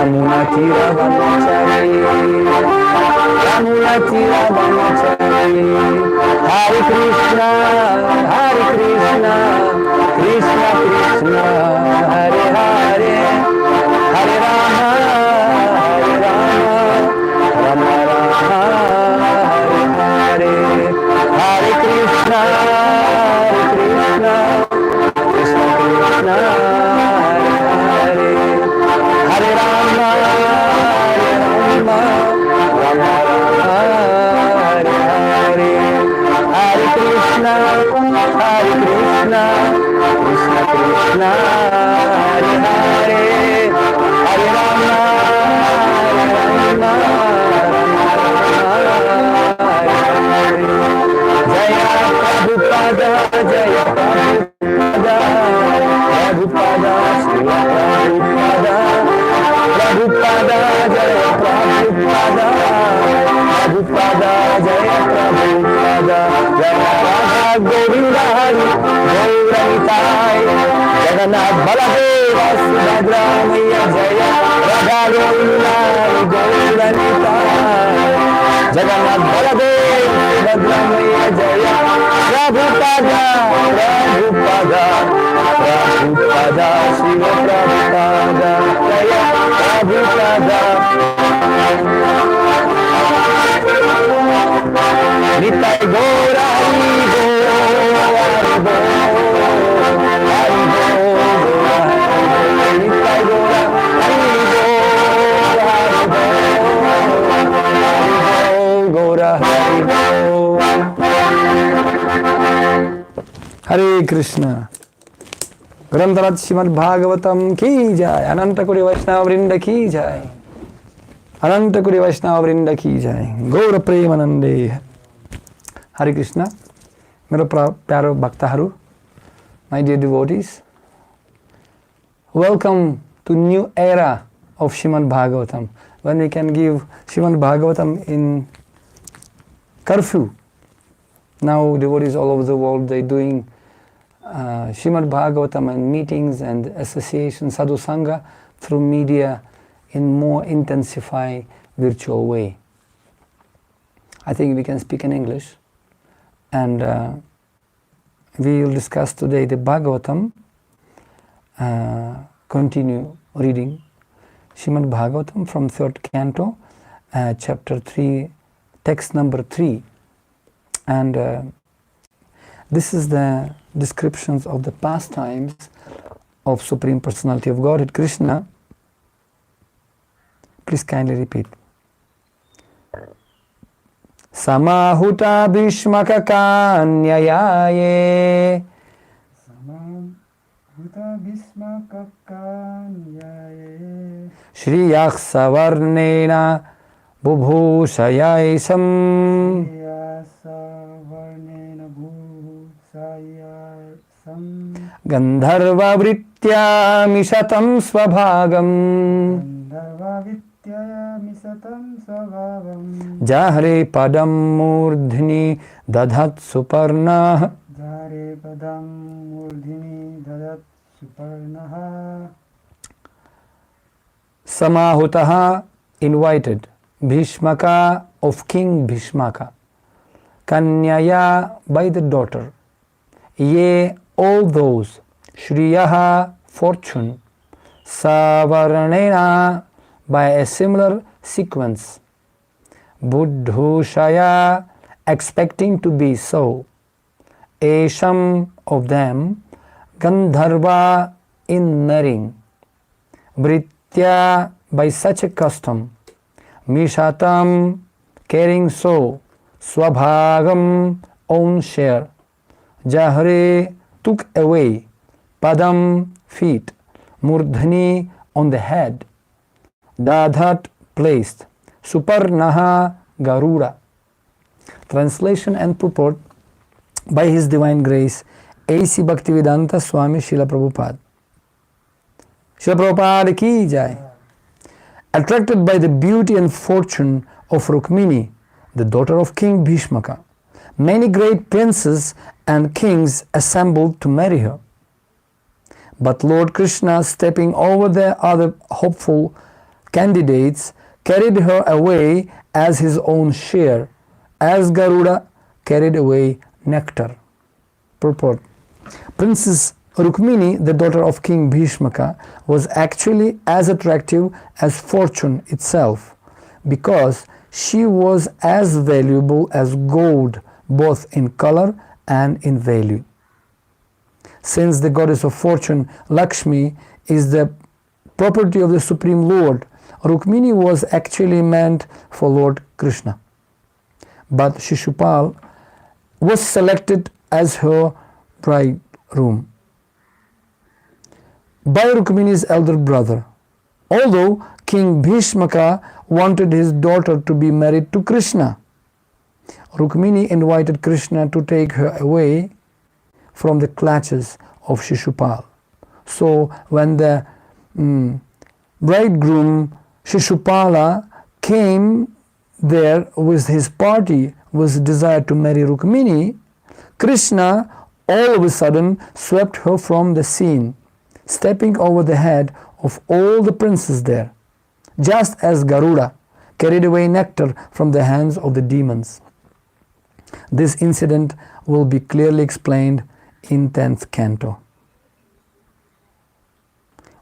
Yamuna Tira Vanachari, Yamuna Tira Vanachari. Hare Krishna, Krishna Krishna, Hare Hare, Hare Rama, Rama Rama, Hare Hare. Hare Krishna, Krishna Krishna, Hare Hare, Hare Rama, Rama Rama, Hare Hare. Hare Krishna, Krishna Krishna, Hare Hare, Hare Rama, Rama Rama, Hare Hare. Jaya Prabhupada, Jaya Prabhupada, Prabhupada, Srila Prabhupada, Prabhupada, Jaya Prabhupada, Prabhupada, Jaya Prabhupada, Jaya Radha Govinda Hari, Gaura Nitai, Jagannath Baladeva Subhadra Maiya, Jaya Radha Govinda Hari, Gaura Nitai, Jagannath Baladeva Subhadra Maiya, Jaya Prabhupada, Prabhupada, Prabhupada, Shiva Prabhupada, Jaya Prabhupada. Nitai Gora Hari Bo, Hari Bo, Hari Bo, Nitai Gora Hari Bo, Hari Bo, Hari Bo, Gora Hari Bo. Hare Krishna. ग्रंथराज Shrimad Bhagavatam की जाय, अनंत कोटि वैष्णव वृंद की जाय, अनंत कोटि वैष्णव वृंद की जाय, गौर प्रेमानंदे। हरे कृष्णा। मेरो प्यारो भक्तहरू, my dear devotees, welcome to new era of Srimad Bhagavatam, when we can give Srimad Bhagavatam in curfew. Now devotees all over the world, they're doing Srimad Bhagavatam and meetings and associations, sadhu sangha, through media in more intensified virtual way. I think we can speak in English, and we will discuss today the Bhagavatam, continue reading Srimad Bhagavatam from Third Canto, chapter 3, text number 3, and this is the descriptions of the pastimes of Supreme Personality of Godhead, Krishna. Please kindly repeat. Samāhutā bhīṣmaka-kanyayā, samāhutā bhīṣmaka-kanyayā, śriyaḥ savarṇena bubhūṣayaiṣām, gāndharva-vṛttyā miṣatāṁ sva-bhāgaṁ, jahre padaṁ mūrdhni dadhat suparṇaḥ, jahre padaṁ mūrdhni dadhat suparṇaḥ. Samāhutā, invited, Bhīṣmaka of King Bhīṣmaka, Kanyayā, by the daughter, ye, all those, śriyaḥ, fortune, savarṇena, by a similar sequence, bubhūṣayaiṣām, expecting to be so, aiṣām, of them, gāndharva, in marrying, vṛttyā, by such a custom, miṣatāṁ, caring so, sva-bhāgaṁ, own share, jahre, took away, padaṁ, feet, mūrdhni, on the head, dadhat, placed, suparṇaḥ, Garuḍa. Translation and purport by His Divine Grace, A.C. Bhaktivedanta Swami Srila Prabhupada. Srila Prabhupada ki jai. Attracted by the beauty and fortune of Rukmini, the daughter of King Bhīṣmaka, many great princes and kings assembled to marry her. But Lord Kṛṣṇa, stepping over the other hopeful candidates carried her away as his own share, as Garuda carried away nectar. Purport. Princess Rukmini, the daughter of King Bhīṣmaka, was actually as attractive as fortune itself, because she was as valuable as gold, both in color and in value. Since the goddess of fortune, Lakṣmī, is the property of the Supreme Lord, Rukmini was actually meant for Lord Kṛṣṇa. But Śiśupāla was selected as her bridegroom by Rukmini's elder brother. Although King Bhīṣmaka wanted his daughter to be married to Kṛṣṇa, Rukmini invited Kṛṣṇa to take her away from the clutches of Śiśupāla. So when the bridegroom Śiśupāla came there with his party, with desire to marry Rukmini, Kṛṣṇa all of a sudden swept her from the scene, stepping over the head of all the princes there, just as Garuda carried away nectar from the hands of the demons. This incident will be clearly explained in 10th Canto.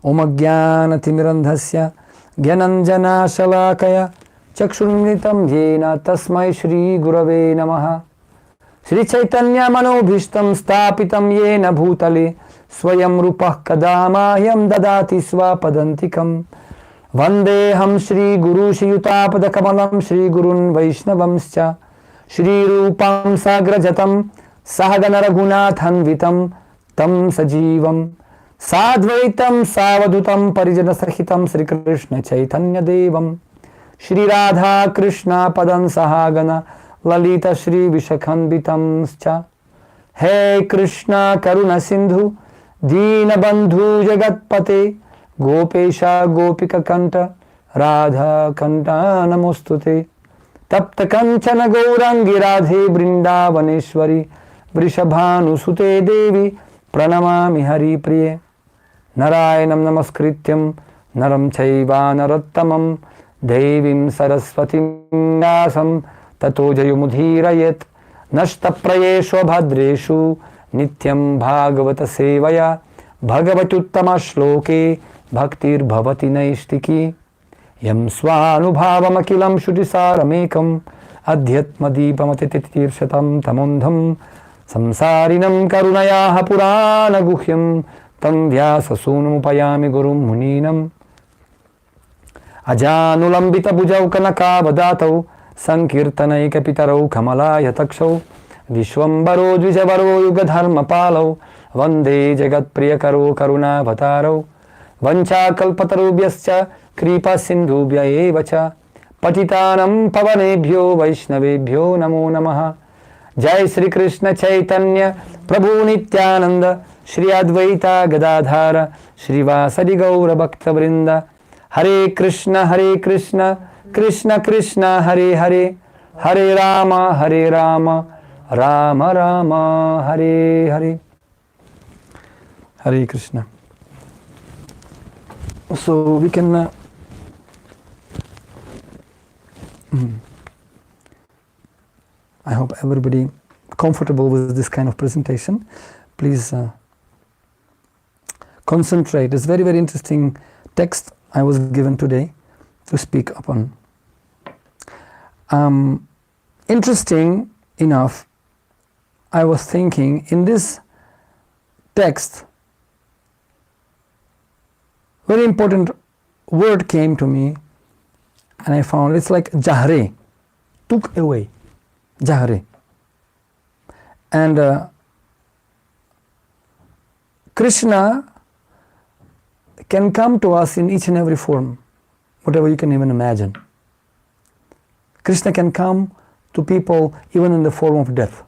Om ajnana-timirandhasya gyananjana shalakaya chakshurmritam yena tasmai shri gurave namaha Shri Chaitanya manobhishtam stapitam yena bhutale swayam rupah kadamahyam dadati sva-bhāgaṁ vandeham shri guru śriyaḥ kamalam shri gurun vaishnavamscha shri rupam sagrajatam sahagana raghunathanvitam tam sajivam sadvaitam savadhutam parijana sahitam Sri Krishna Chaitanya Devam Shri Radha Krishna Padam Sahagana Lalita Shri Vishakhanvitamscha He Krishna Karuna Sindhu Dīna Bandhu Jagatpate Gopesha Gopika Kanta Radha Kanta Namostute Tapta Kanchana Gaurangi Radhe Brindavaneshwari Vrishabhanu Sute Devi Pranamami Hari Priye Narayanam Namaskrityam Naram Chaiva Narottamam Devim Saraswatim Vyasam Tato Jayumudhirayet Nashtaprayeshu Bhadreshu Nityam Bhagavata Sevaya Bhagavatuttama Shloke Bhaktir Bhavati Naishtiki Yam Svanubhavam Akilam Shutisaramekam Adhyatma Deepamatitirshatam Tamondham Samsarinam Karunayaha Purana Guhyam Tam Vyasasunam Upayami Gurum Muninam Ajanulambita Bhujau Kanaka Vadatau Sankirtanaika Pitarau Kamalaya Takshau Vishwambaro Dvijavaro Yugadharma Palau Vande Jagat Priyakaro Karuna Vatarau Vancha Kalpatarubhyascha Kripa Sindhubhya Evacha Patitanam Pavanebhyo Vaishnavebhyo Namo Namaha Jai Sri Krishna Chaitanya Prabhu Nityananda Shri Advaita Gadadhara Shri Vasadi Gaura Bhakta Vrinda Hare Krishna Krishna Krishna Hare Hare Hare Rama Rama Rama Hare Hare Hare Krishna. So we can I hope everybody comfortable with this kind of presentation. Please concentrate. It's very, very interesting text I was given today to speak upon. Interesting enough, I was thinking in this text, very important word came to me, and I found it's like jahre, took away, jahre. And Krishna can come to us in each and every form, whatever you can even imagine. Krishna can come to people even in the form of death.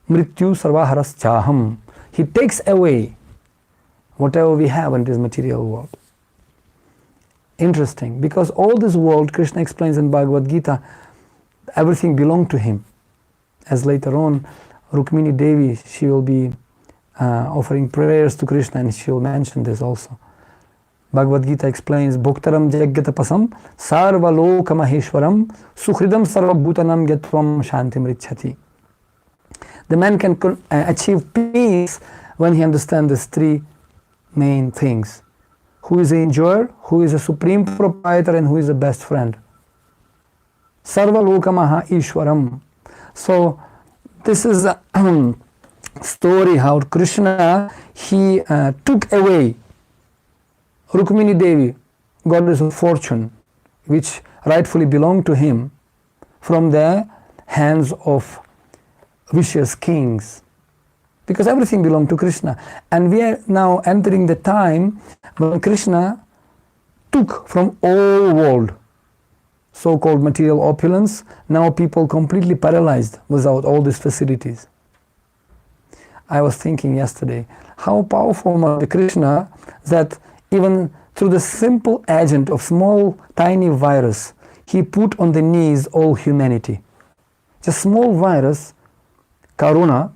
Mrityu sarvaharascha. He takes away whatever we have in this material world. Interesting, because all this world, Krishna explains in Bhagavad Gita, everything belonged to him. As later on, Rukmini Devi, she will be offering prayers to Krishna, and she will mention this also. Bhagavad Gita explains, Bhoktaram Jagyatapasam Sarvaloka Maheshwaram Suhridam Sarvabhutanam Gyatvam Shantim Richati. The man can achieve peace when he understands these three main things. Who is the enjoyer, who is the supreme proprietor, and who is the best friend. Sarvaloka Maheshwaram. So this is a story how Krishna, he took away Rukmini Devi, goddess of fortune, which rightfully belonged to him, from the hands of vicious kings, because everything belonged to Krishna. And we are now entering the time when Krishna took from all world so-called material opulence. Now people completely paralyzed without all these facilities. I was thinking yesterday how powerful must be Krishna, that even through the simple agent of small tiny virus, he put on the knees all humanity. Just small virus, Corona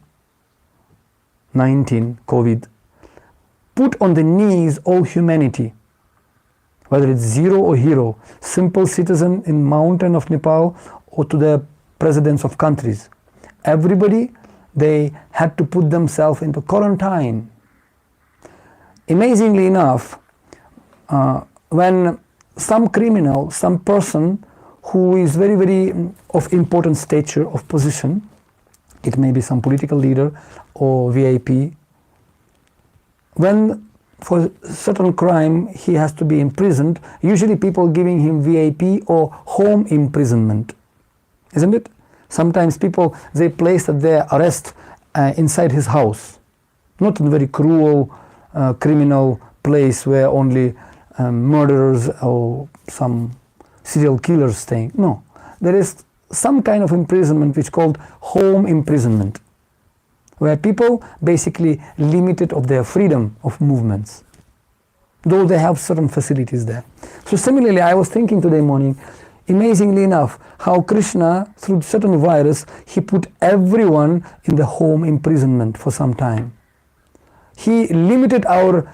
19, COVID, put on the knees all humanity, whether it's zero or hero, simple citizen in mountain of Nepal or to the presidents of countries. Everybody, they had to put themselves into quarantine. Amazingly enough, when some criminal, some person who is very, very of important stature, of position, it may be some political leader or VIP, when for certain crime he has to be imprisoned, usually people giving him VIP or home imprisonment, isn't it? Sometimes people, they place their arrest inside his house, not a very cruel criminal place where only murderers or some serial killers staying. No, there is some kind of imprisonment which is called home imprisonment, where people basically limited of their freedom of movements, though they have certain facilities there. So similarly, I was thinking today morning, amazingly enough, how Krishna, through certain virus, he put everyone in the home imprisonment for some time. He limited our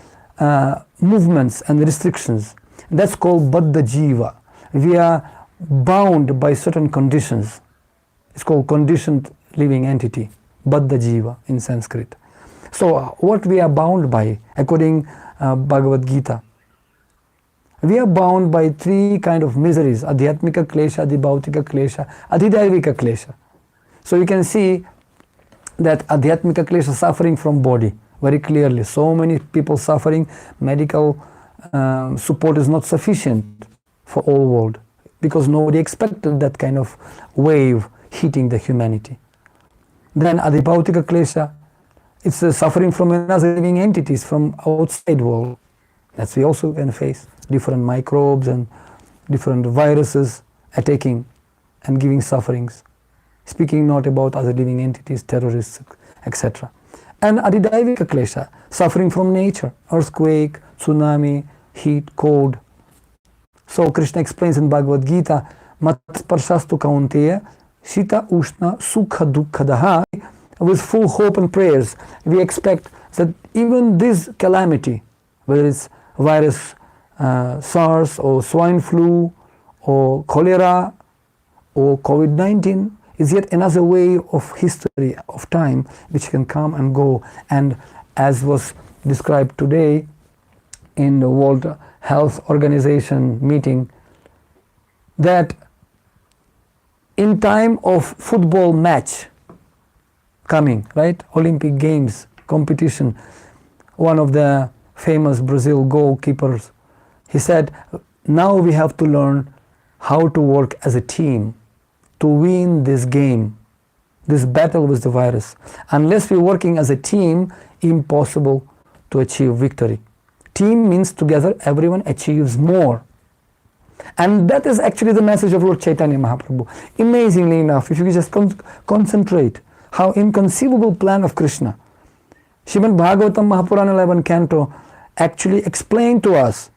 movements and restrictions. That's called baddha jiva. We are bound by certain conditions. It's called conditioned living entity, baddha jiva in Sanskrit. So what we are bound by, according Bhagavad Gita, we are bound by three kind of miseries: adhyatmika klesha, adhibhautika klesha, adhidaivika klesha. So you can see that adhyatmika klesha, suffering from body, very clearly. So many people suffering, medical support is not sufficient for all world, because nobody expected that kind of wave hitting the humanity. Then adhibhautika klesha, it's the suffering from another living entities from outside world. That's we also can face. Different microbes and different viruses attacking and giving sufferings. Speaking not about other living entities, terrorists, etc. And adhidaivika klesha, suffering from nature, earthquake, tsunami, heat, cold. So Krishna explains in Bhagavad Gita, Matsparshastu kaunteya, Shita ushna sukha dukkha. With full hope and prayers, we expect that even this calamity, whether it's virus, SARS or swine flu or cholera or COVID-19, is yet another way of history, of time, which can come and go. And as was described today in the World Health Organization meeting, that in time of football match coming, right, Olympic Games competition, one of the famous Brazil goalkeepers, he said, now we have to learn how to work as a team to win this game, this battle with the virus. Unless we're working as a team, impossible to achieve victory. Team means together everyone achieves more. And that is actually the message of Lord Chaitanya Mahaprabhu. Amazingly enough, if you just concentrate, how inconceivable plan of Krishna. Srimad Bhagavatam Mahapurana 11 Canto actually explained to us,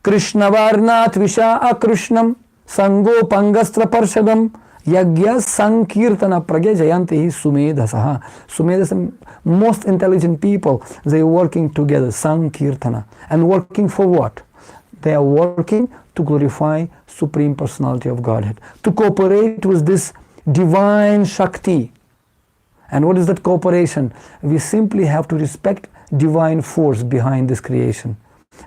Krishna varnat visha akrishnam sango pangastra parshadam Yagya sankirtana pragya jayanti sumedhasaha. Sumedhasa, most intelligent people, they are working together, sankirtana. And working for what? They are working to glorify Supreme Personality of Godhead, to cooperate with this divine Shakti. And what is that cooperation? We simply have to respect divine force behind this creation.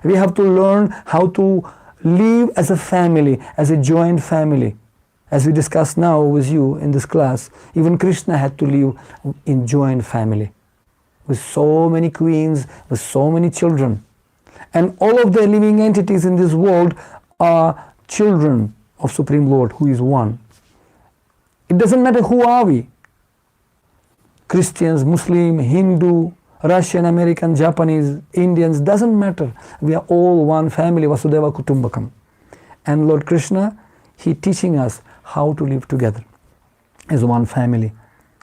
We have to learn how to live as a family, as a joint family. As we discuss now with you in this class, even Krishna had to live in joint family, with so many queens, with so many children. And all of the living entities in this world are children of Supreme Lord, who is one. It doesn't matter who are we. Christians, Muslim, Hindu, Russian, American, Japanese, Indians, doesn't matter. We are all one family, Vasudeva Kutumbakam. And Lord Krishna, He teaching us how to live together as one family.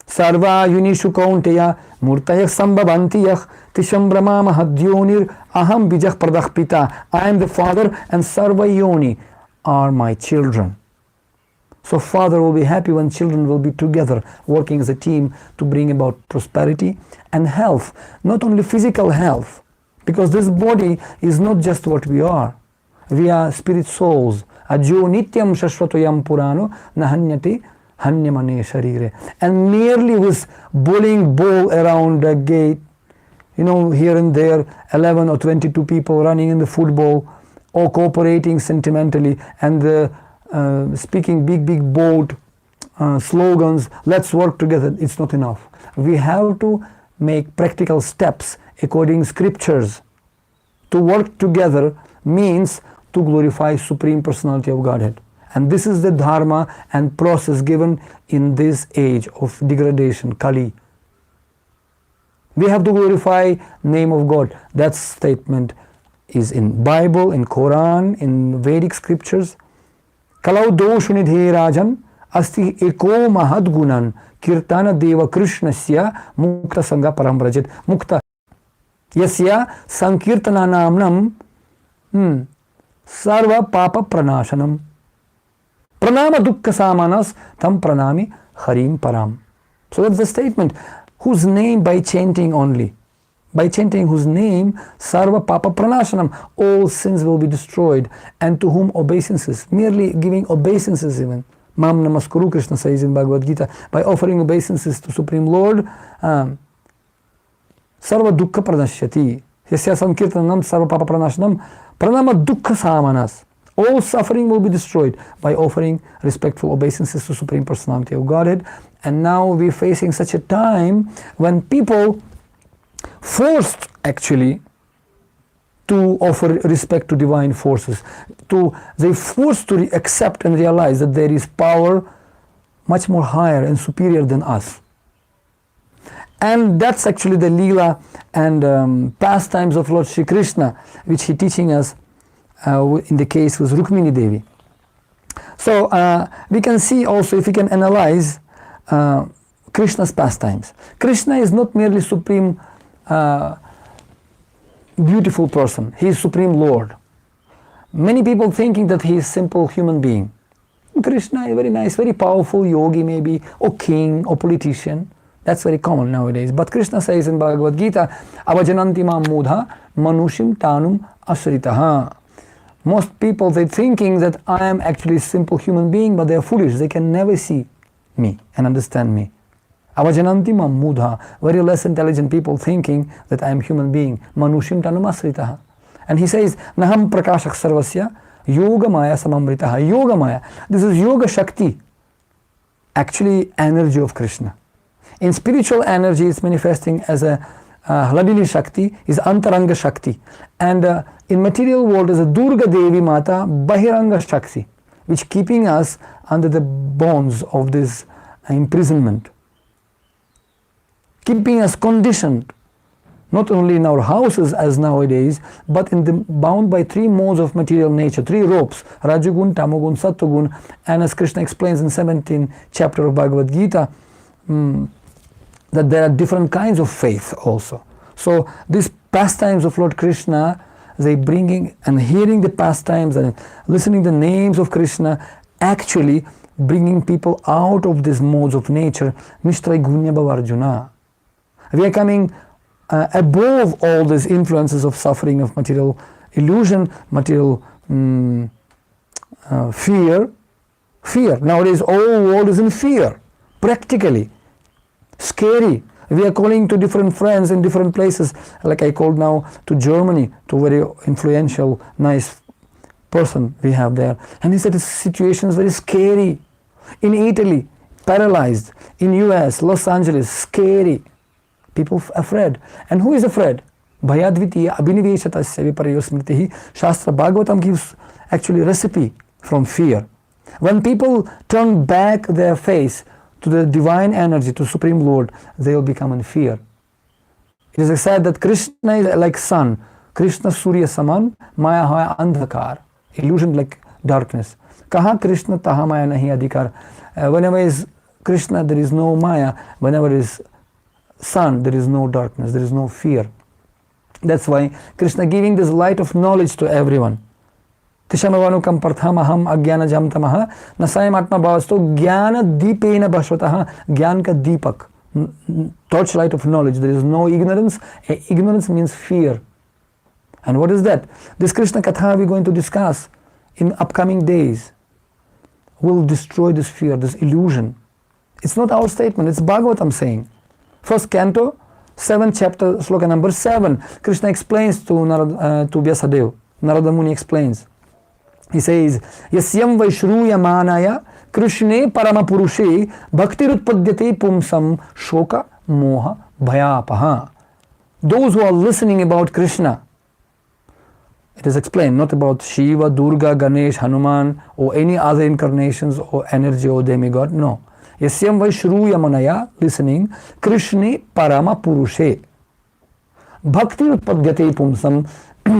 Sarva yunishu kaunteya murtayak sambhavantiyah tisham brahma mahadyonir aham bijah pradah pita. I am the father and Sarva Yoni are my children. So father will be happy when children will be together working as a team to bring about prosperity and health. Not only physical health, because this body is not just what we are. We are spirit souls. Ajo nityam shashvatoyam purano nahanyati hanyamane sharire. And merely with bowling ball around the gate, you know, here and there, 11 or 22 people running in the football, or cooperating sentimentally, and speaking big bold slogans, let's work together, it's not enough. We have to make practical steps according scriptures. To work together means to glorify Supreme Personality of Godhead. And this is the dharma and process given in this age of degradation, Kali. We have to glorify name of God. That statement is in Bible, in Quran, in Vedic scriptures. Kalau doshu nidhe rajan asti eko mahad gunan kirtana deva krishnasya mukta sangha param vrajit. Mukta yasya sankirtana namnam sarva papa pranashanam. Pranama dukkha samanas tam pranami harim param. So that's the statement. Whose name? By chanting only. By chanting whose name, sarva papa pranashanam, all sins will be destroyed. And to whom obeisances, merely giving obeisances even. Mam namaskuru, Krishna says in Bhagavad Gita, by offering obeisances to Supreme Lord, sarva dukkha pranashyati. Yasya sankirtanam sarva papa pranashanam, pranama dukkha samanas. All suffering will be destroyed by offering respectful obeisances to Supreme Personality of Godhead. And now we're facing such a time when people forced actually to offer respect to divine forces. They forced to accept and realize that there is power much more higher and superior than us. And that's actually the Leela and pastimes of Lord Shri Krishna, which he teaching us in the case with Rukmini Devi. So we can see also, if we can analyze Krishna's pastimes. Krishna is not merely supreme beautiful person. He is Supreme Lord. Many people thinking that he is simple human being. Krishna is very nice, very powerful yogi maybe, or king, or politician. That's very common nowadays. But Krishna says in Bhagavad Gita, avajananti mam mūrdhā manushim tanum asritaha. Most people, they're thinking that I am actually a simple human being, but they're foolish. They can never see me and understand me. Avajananti mam mūrdhā, very less intelligent people thinking that I am human being. Manushim tanum asritaha. And he says, naham prakashak sarvasya yoga maya samamritaha. Yoga maya, this is yoga shakti, actually energy of Krishna. In spiritual energy, it's manifesting as a Hladini Shakti, is Antaranga Shakti. And in material world is a Durga Devi Mata, Bahiranga Shakti, which keeping us under the bonds of this imprisonment. Keeping us conditioned, not only in our houses as nowadays, but bound by three modes of material nature, three ropes, Rajagun, Tamagun, Sattvagun, and as Krishna explains in 17th chapter of Bhagavad Gita, that there are different kinds of faith also. So these pastimes of Lord Krishna, they bringing and hearing the pastimes and listening the names of Krishna, actually bringing people out of these modes of nature. Nishtraigunya Bhavarjuna. We are coming above all these influences of suffering, of material illusion, material fear. Nowadays, all world is in fear, practically. Scary. We are calling to different friends in different places. Like I called now to Germany, to a very influential, nice person we have there. And he said the situation is very scary. In Italy, paralyzed. In US, Los Angeles, scary. People afraid. And who is afraid? Bhayadvitiya abhiniveshatasya viparyo smritihi. Shastra Bhagavatam gives actually recipe from fear. When people turn back their face to the divine energy, to Supreme Lord, they will become in fear. It is said that Krishna is like sun. Krishna Surya Saman, Maya Haya Andhakar. Illusion like darkness. Kaha Krishna taha Maya nahi adhikar. Whenever is Krishna, there is no Maya. Whenever is sun, there is no darkness, there is no fear. That's why Krishna giving this light of knowledge to everyone. Tishamavanu parthamaham agyana jamtamaha nasayam atma bhavasto jnana deepena bhashvataha. Gyan ka deepak, torchlight of knowledge. There is no ignorance. Ignorance means fear. And what is that? This Krishna Katha we are going to discuss in upcoming days will destroy this fear, this illusion. It's not our statement, it's Bhagavatam saying. First canto, 7th chapter, sloka number 7. Krishna explains to Vyasadeva. Narada Muni explains. He says, Yasyam Vaishruya Manaya Krishne Paramapurushe Bhaktirutpadyate Pumsam Shoka Moha Bhayapaha. Those who are listening about Krishna, it is explained, not about Shiva, Durga, Ganesh, Hanuman, or any other incarnations or energy or demigod. No. Yasyam Vaishruya Manaya, listening, Krishne Parama Purushe. Bhakti Utpadyate Pumsam.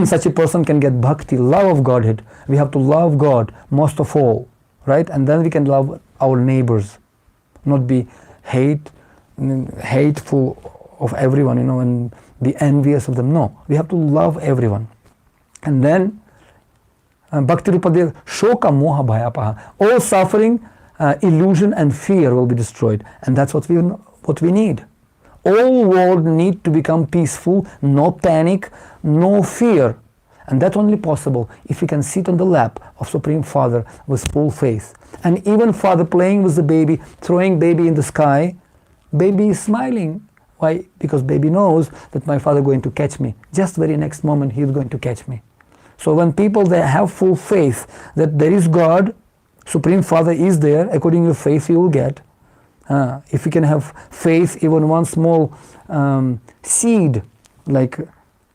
Such a person can get bhakti, love of Godhead. We have to love God most of all, right? And then we can love our neighbors, not be hateful of everyone, and be envious of them. No, we have to love everyone. And then bhakti rupadya shoka moha bhayapaha. All suffering, illusion and fear will be destroyed. And that's what we need. All world need to become peaceful, no panic, no fear. And that's only possible if we can sit on the lap of Supreme Father with full faith. And even Father playing with the baby, throwing baby in the sky, baby is smiling. Why? Because baby knows that my Father is going to catch me. Just very next moment he is going to catch me. So when people they have full faith that there is God, Supreme Father is there, according to faith you will get. If you can have faith, even one small seed, like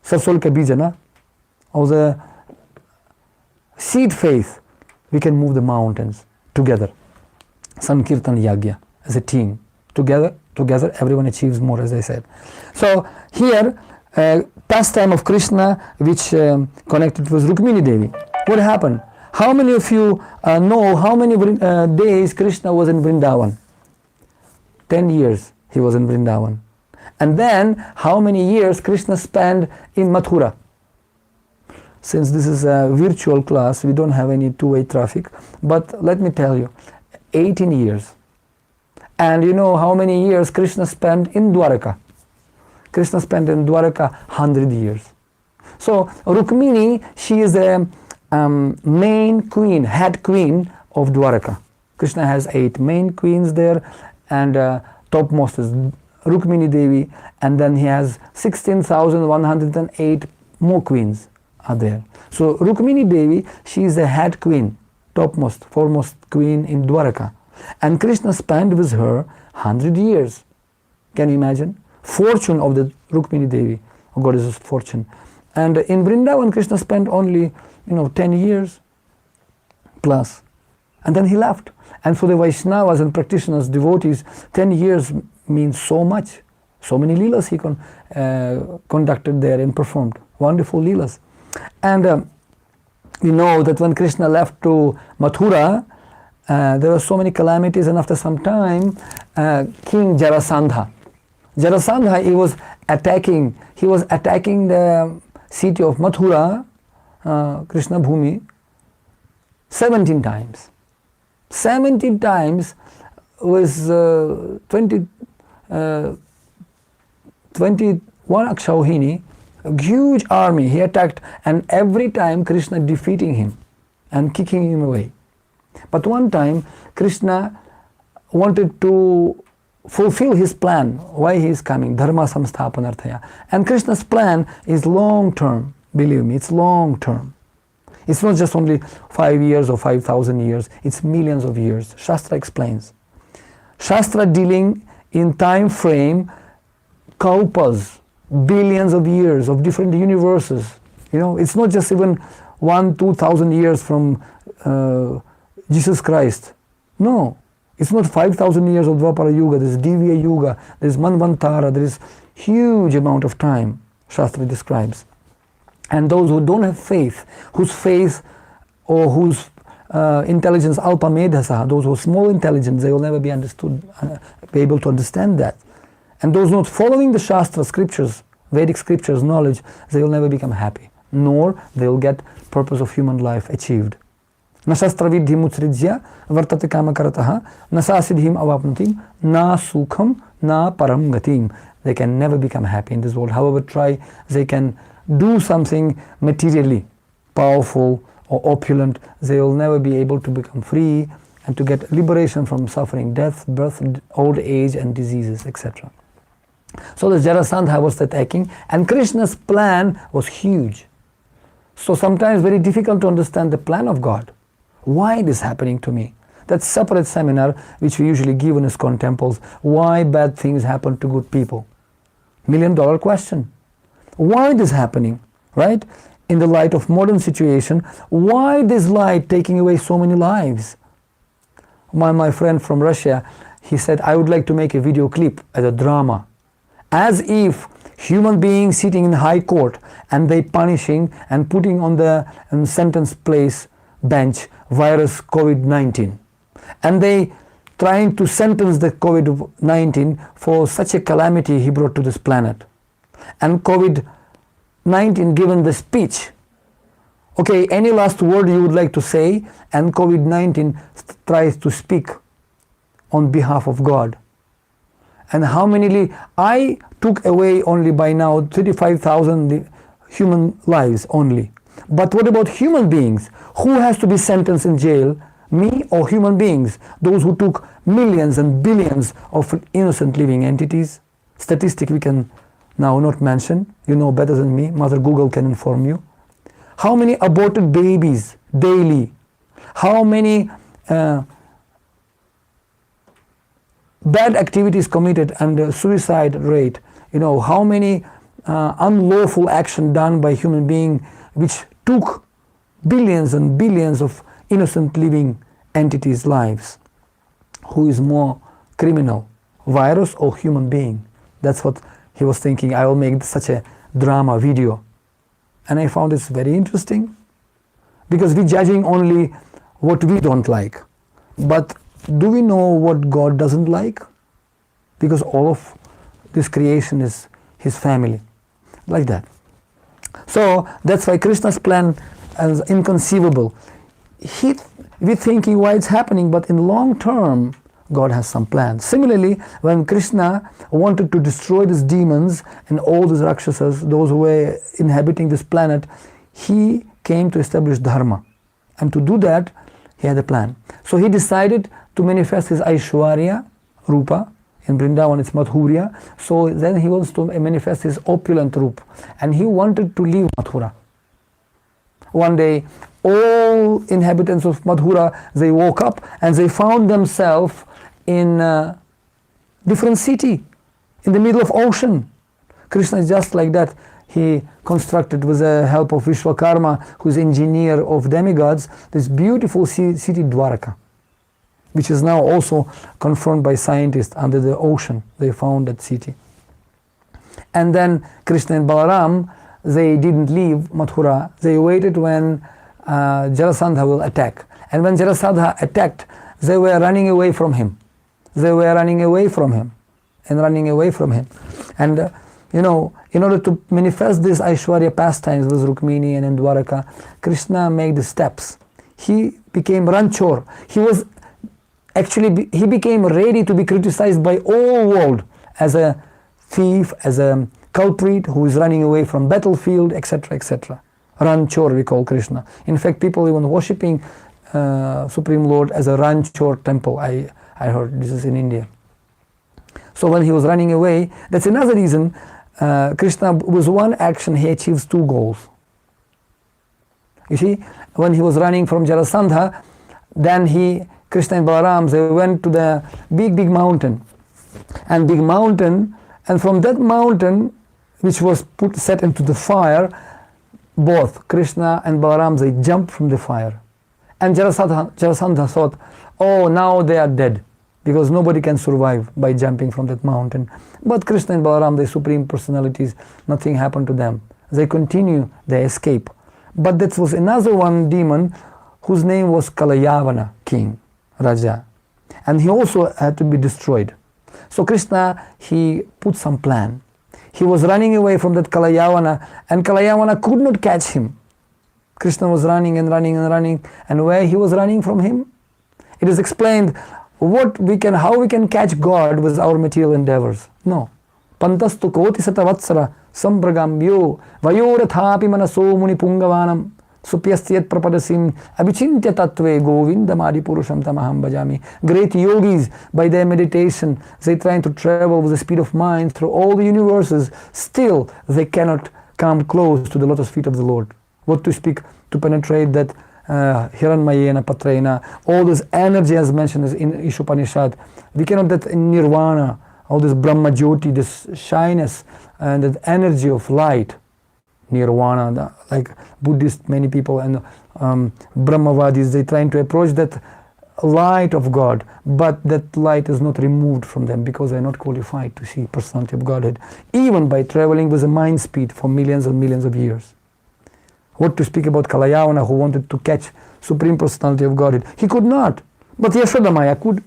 sarson ka bija, na? Or the seed faith, we can move the mountains together. Sankirtan Yagya, as a team. Together, everyone achieves more, as I said. So here, pastime of Krishna, which connected with Rukmini Devi. What happened? How many of you know how many days Krishna was in Vrindavan? 10 years he was in Vrindavan. And then how many years Krishna spent in Mathura? Since this is a virtual class, we don't have any two-way traffic, but let me tell you, 18 years. And you know how many years Krishna spent in Dwaraka? Krishna spent in Dwaraka 100 years. So Rukmini, she is the main queen, head queen of Dwaraka. Krishna has 8 main queens there, and topmost is Rukmini Devi, and then he has 16,108 more queens are there. So Rukmini Devi, she is the head queen, topmost, foremost queen in Dwaraka. And Krishna spent with her 100 years. Can you imagine? Fortune of the Rukmini Devi, or goddess's fortune. And in Vrindavan, Krishna spent only 10 years plus. And then he left. And for the Vaishnavas and practitioners, devotees, 10 years means so much. So many leelas he conducted there and performed. Wonderful leelas. And we know that when Krishna left to Mathura, there were so many calamities, and after some time, King Jarasandha, he was attacking the city of Mathura, Krishna Bhumi, 17 times. 70 times with 21 Akshauhini, a huge army, he attacked, and every time Krishna defeating him and kicking him away. But one time Krishna wanted to fulfill his plan, why he is coming, dharma samsthapanarthaya. And Krishna's plan is long term, believe me, it's long term. It's not just only 5 years or 5,000 years, it's millions of years. Shastra explains. Shastra dealing in time frame, kalpas, billions of years of different universes. You know, it's not just even 1,000-2,000 years from Jesus Christ. No, it's not 5,000 years of Dvapara Yuga, there's Divya Yuga, there's Manvantara, there is huge amount of time, Shastra describes. And those who don't have faith, whose faith or whose intelligence alpa medhasa, those who are small intelligence, they will never be be able to understand that. And those not following the Shastra scriptures, Vedic scriptures knowledge, they will never become happy, nor they will get purpose of human life achieved. Na shastra vidhi mutsrijya vartate kamakarataha na sasidhim avapnutim na sukham na param gatim. They can never become happy in this world. However try, they can do something materially powerful or opulent, they will never be able to become free and to get liberation from suffering, death, birth, old age and diseases, etc. So the Jarasandha was attacking, and Krishna's plan was huge. So sometimes very difficult to understand the plan of God. Why this happening to me? That's separate seminar which we usually give in ISKCON temples. Why bad things happen to good people? $1 million question. Why this happening, right? In the light of modern situation, why this light taking away so many lives? My friend from Russia, he said, I would like to make a video clip as a drama, as if human beings sitting in high court and they punishing and putting on the sentence place bench virus COVID-19, and they trying to sentence the COVID-19 for such a calamity he brought to this planet. And COVID-19 given the speech. Okay, any last word you would like to say? And COVID-19 tries to speak on behalf of God. And how many I took away only by now 35,000 human lives only. But what about human beings? Who has to be sentenced in jail? Me or human beings? Those who took millions and billions of innocent living entities? Statistic we can now not mention. You know better than me. Mother Google can inform you. How many aborted babies daily? How many bad activities committed and the suicide rate? You know, how many unlawful action done by human being which took billions and billions of innocent living entities' lives? Who is more criminal, virus or human being? That's what he was thinking. I will make such a drama video. And I found this very interesting, because we're judging only what we don't like. But do we know what God doesn't like? Because all of this creation is his family, like that. So that's why Krishna's plan is inconceivable. We're thinking why it's happening, but in long term, God has some plan. Similarly, when Krishna wanted to destroy these demons and all these Rakshasas, those who were inhabiting this planet, he came to establish dharma. And to do that, he had a plan. So he decided to manifest his Aishwarya, Rupa. In Vrindavan it's Madhurya. So then he wants to manifest his opulent Rupa. And he wanted to leave Mathura. One day, all inhabitants of Madhura, they woke up and they found themselves in a different city, in the middle of ocean. Krishna is just like that. He constructed with the help of Vishwakarma, who is engineer of demigods, this beautiful city Dwaraka, which is now also confirmed by scientists under the ocean. They found that city. And then Krishna and Balaram, they didn't leave Mathura. They waited when Jarasandha will attack. And when Jarasandha attacked, they were running away from him. They were running away from him and running away from him. And you know, in order to manifest this Aishwarya pastimes with Rukmini and in Dwaraka, Krishna made the steps. He became Ranchor. He was Actually, he became ready to be criticized by all world as a thief, as a culprit who is running away from battlefield, etc., etc. Ranchor we call Krishna. In fact, people even worshipping Supreme Lord as a Ranchor temple. I heard this is in India. So when he was running away, that's another reason Krishna, with one action, he achieves two goals. You see, when he was running from Jarasandha, then Krishna and Balaram, they went to the big mountain. And from that mountain, which was set into the fire, both Krishna and Balaram, they jumped from the fire. And Jarasandha thought, oh, now they are dead, because nobody can survive by jumping from that mountain. But Krishna and Balaram, the supreme personalities, nothing happened to them. They continue their escape. But that was another one demon whose name was Kalayavana, king, Raja. And he also had to be destroyed. So Krishna, he put some plan. He was running away from that Kalayavana, and Kalayavana could not catch him. Krishna was running and running and running, and where he was running from him? It is explained how we can catch God with our material endeavors. No. Pantastu koti satavatsara sambragambyo vayorathapi manaso muni pungavanam supyastyat prapadasim abhichintya tattve govindamadi purusham tamaham bhajami. Great yogis, by their meditation, they trying to travel with the speed of mind through all the universes. Still, they cannot come close to the lotus feet of the Lord. What to speak to penetrate that Hiranmayena, Patrena, all this energy as mentioned in Ishopanishad. We cannot that nirvana, all this Brahma Jyoti, this shyness and that energy of light, nirvana, like Buddhist many people and Brahmavadis, they trying to approach that light of God, but that light is not removed from them because they are not qualified to see personality of Godhead, even by traveling with a mind speed for millions and millions of years. What to speak about Kalayavana, who wanted to catch Supreme Personality of Godhead? He could not. But Yashoda Maya could.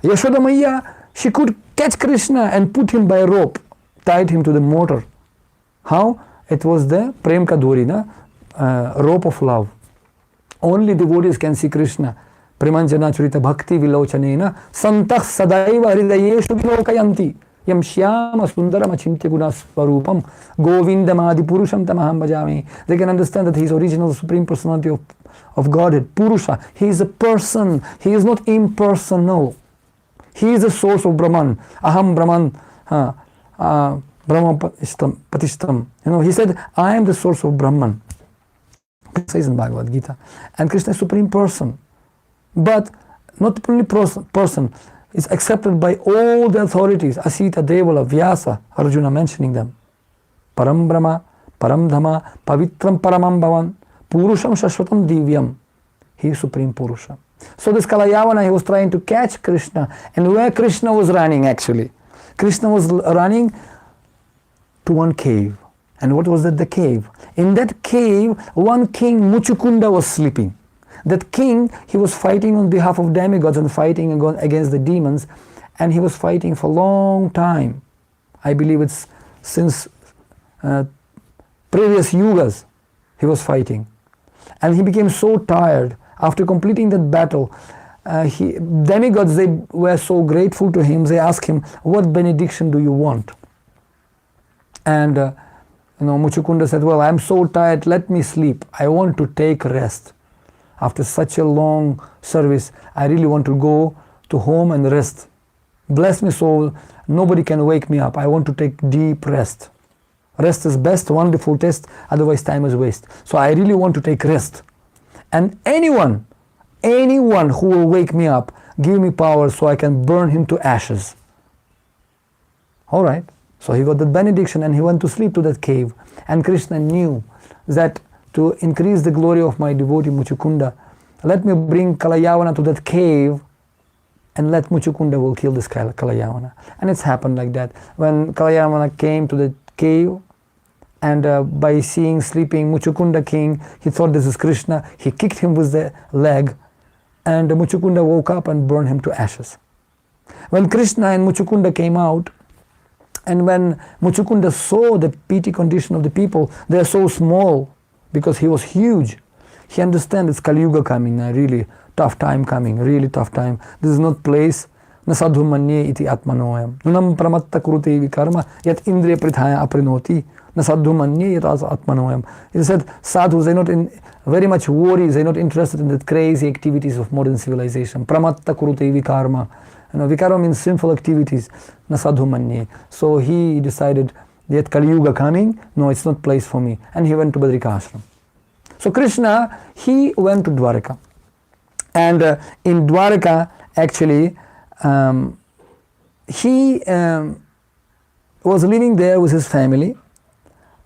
Yashoda Maya, she could catch Krishna and put him by a rope, tied him to the mortar. How? It was the Prem Kadori, rope of love. Only devotees can see Krishna. Premanjana Churita Bhakti Vilochanena Santah Sadaiva Hridayeshu Vilokayanti Yam Shyama Sundaram Achintya Gunasvarupam Govindamadi Purusham Tamaham Bhajami. They can understand that he is original Supreme Personality of Godhead, Purusha. He is a person. He is not impersonal. He is the source of Brahman. Aham Brahman Brahma Patishtam. He said, I am the source of Brahman. It says in Bhagavad Gita. And Krishna is Supreme Person. But not only person, is accepted by all the authorities, Asita, Devala, Vyasa, Arjuna mentioning them. Param Brahma, Param Dhamma, Pavitram Paramam Bhavan, Purusham Shashvatam Divyam. He is Supreme Purusha. So this Kalayavana, he was trying to catch Krishna. And where Krishna was running actually? Krishna was running to one cave. And what was that? The cave. In that cave, one king, Muchukunda, was sleeping. That king, he was fighting on behalf of demigods and fighting against the demons, and he was fighting for a long time. I believe it's since previous yugas he was fighting. And he became so tired. After completing that battle, demigods, they were so grateful to him, they asked him, what benediction do you want? And Muchukunda said, well, I'm so tired, let me sleep. I want to take rest. After such a long service, I really want to go to home and rest. Bless me so nobody can wake me up. I want to take deep rest. Rest is best, wonderful test, otherwise time is waste. So I really want to take rest. And anyone who will wake me up, give me power so I can burn him to ashes. All right. So he got that benediction and he went to sleep to that cave. And Krishna knew that to increase the glory of my devotee Muchukunda, let me bring Kalayavana to that cave and let Muchukunda will kill this Kalayavana. And it's happened like that. When Kalayavana came to the cave, and by seeing sleeping Muchukunda king, he thought this is Krishna. He kicked him with the leg, and Muchukunda woke up and burned him to ashes. When Krishna and Muchukunda came out, and when Muchukunda saw the pity condition of the people, they are so small, because he was huge. He understands it's Kali Yuga coming, a really tough time coming, really tough time. This is not place. Na sadhu manye iti atmanoyam. Nunam pramatta kurute vikarma yat indriya prithaya aprinoti. Na sadhu manye yat atmanoyam. It said sadhus, they're not very much worried, they're not interested in the crazy activities of modern civilization. Pramatta kurute vikarma. Vikarma means sinful activities. Na sadhu manye. So he decided, yet Kali Yuga coming, no, it's not place for me. And he went to Badrika ashram. So Krishna, he went to Dwaraka. And in Dwaraka, actually, he was living there with his family,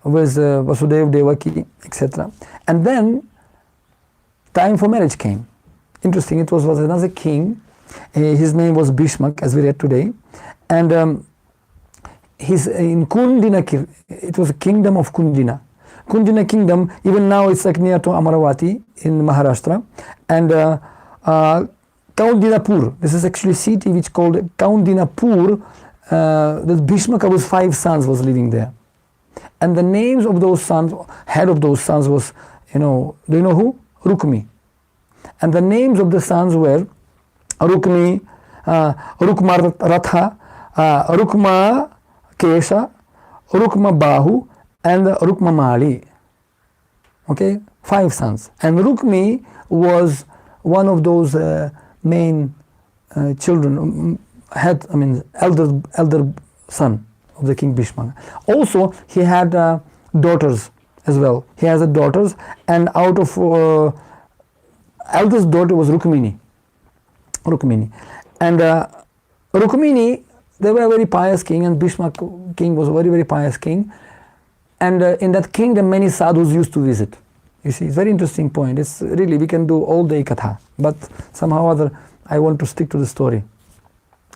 with Vasudeva, Devaki, etc. And then time for marriage came. Interesting, it was another king. His name was Bhīṣmaka, as we read today. And he's in Kundina, it was a kingdom of Kundina. Kundina kingdom, even now it's like near to Amaravati in Maharashtra. And Kaundinapur, this is actually a city which called Kaundinapur. The Bhīṣmaka with 5 sons was living there. And the names of those sons, head of those sons was, do you know who? Rukmini. And the names of the sons were Rukmini, Rukmaratha, Rukmakesha, Rukmabahu, and Rukmamali. Okay, 5 sons. And Rukmini was one of those main children, elder son of the King Bhīṣmaka. Also, he had daughters as well. He has daughters, and out of eldest daughter was Rukmini. And Rukmini, they were a very pious king, and Bhīṣmaka king was a very, very pious king. And in that kingdom, many sadhus used to visit. You see, it's a very interesting point. It's really, we can do all day katha, but somehow or other, I want to stick to the story.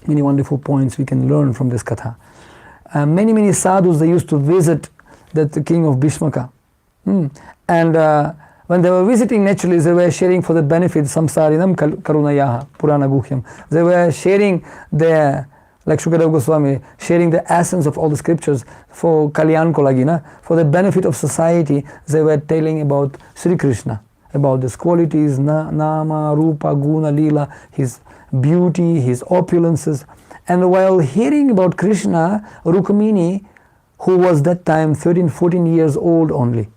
Many wonderful points we can learn from this katha. Many sadhus, they used to visit the king of Bhīṣmaka. And when they were visiting, naturally, they were sharing for the benefit, samsarinam karunayaha, purana guhyam. They were sharing their, like Shukadeva Goswami, sharing the essence of all the scriptures for Kalyan Kolagina, for the benefit of society. They were telling about Sri Krishna, about his qualities, nama, rupa, guna, lila, his beauty, his opulences. And while hearing about Krishna, Rukmini, who was that time 13, 14 years old only,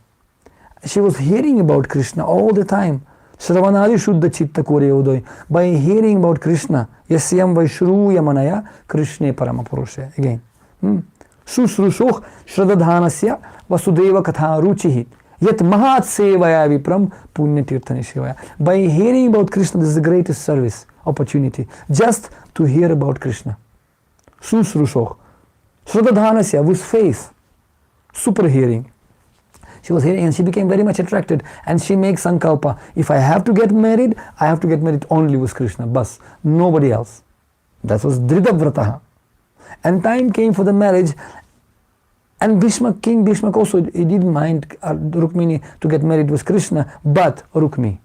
she was hearing about Krishna all the time. Shravanadi Shuddha Chitta Kore Udoy. By hearing about Krishna, Yasyam Vaishruya Manaya Krishne Paramapurushe. Again. Susrushoh Shradadhanasya Vasudeva Katha Ruchihi. Yet Mahat Sevaya Vipram Punya Tirthani Shivaya. By hearing about Krishna, this is the greatest service, opportunity. Just to hear about Krishna. Susrushoh. Shradadhanasya, with faith. Super hearing. She was hearing and she became very much attracted, and she makes sankalpa. If I have to get married, I have to get married only with Krishna, bas, nobody else. That was dadhat. And time came for the marriage, and King Bhīṣmaka also, he didn't mind Rukmini to get married with Krishna, but Rukmini.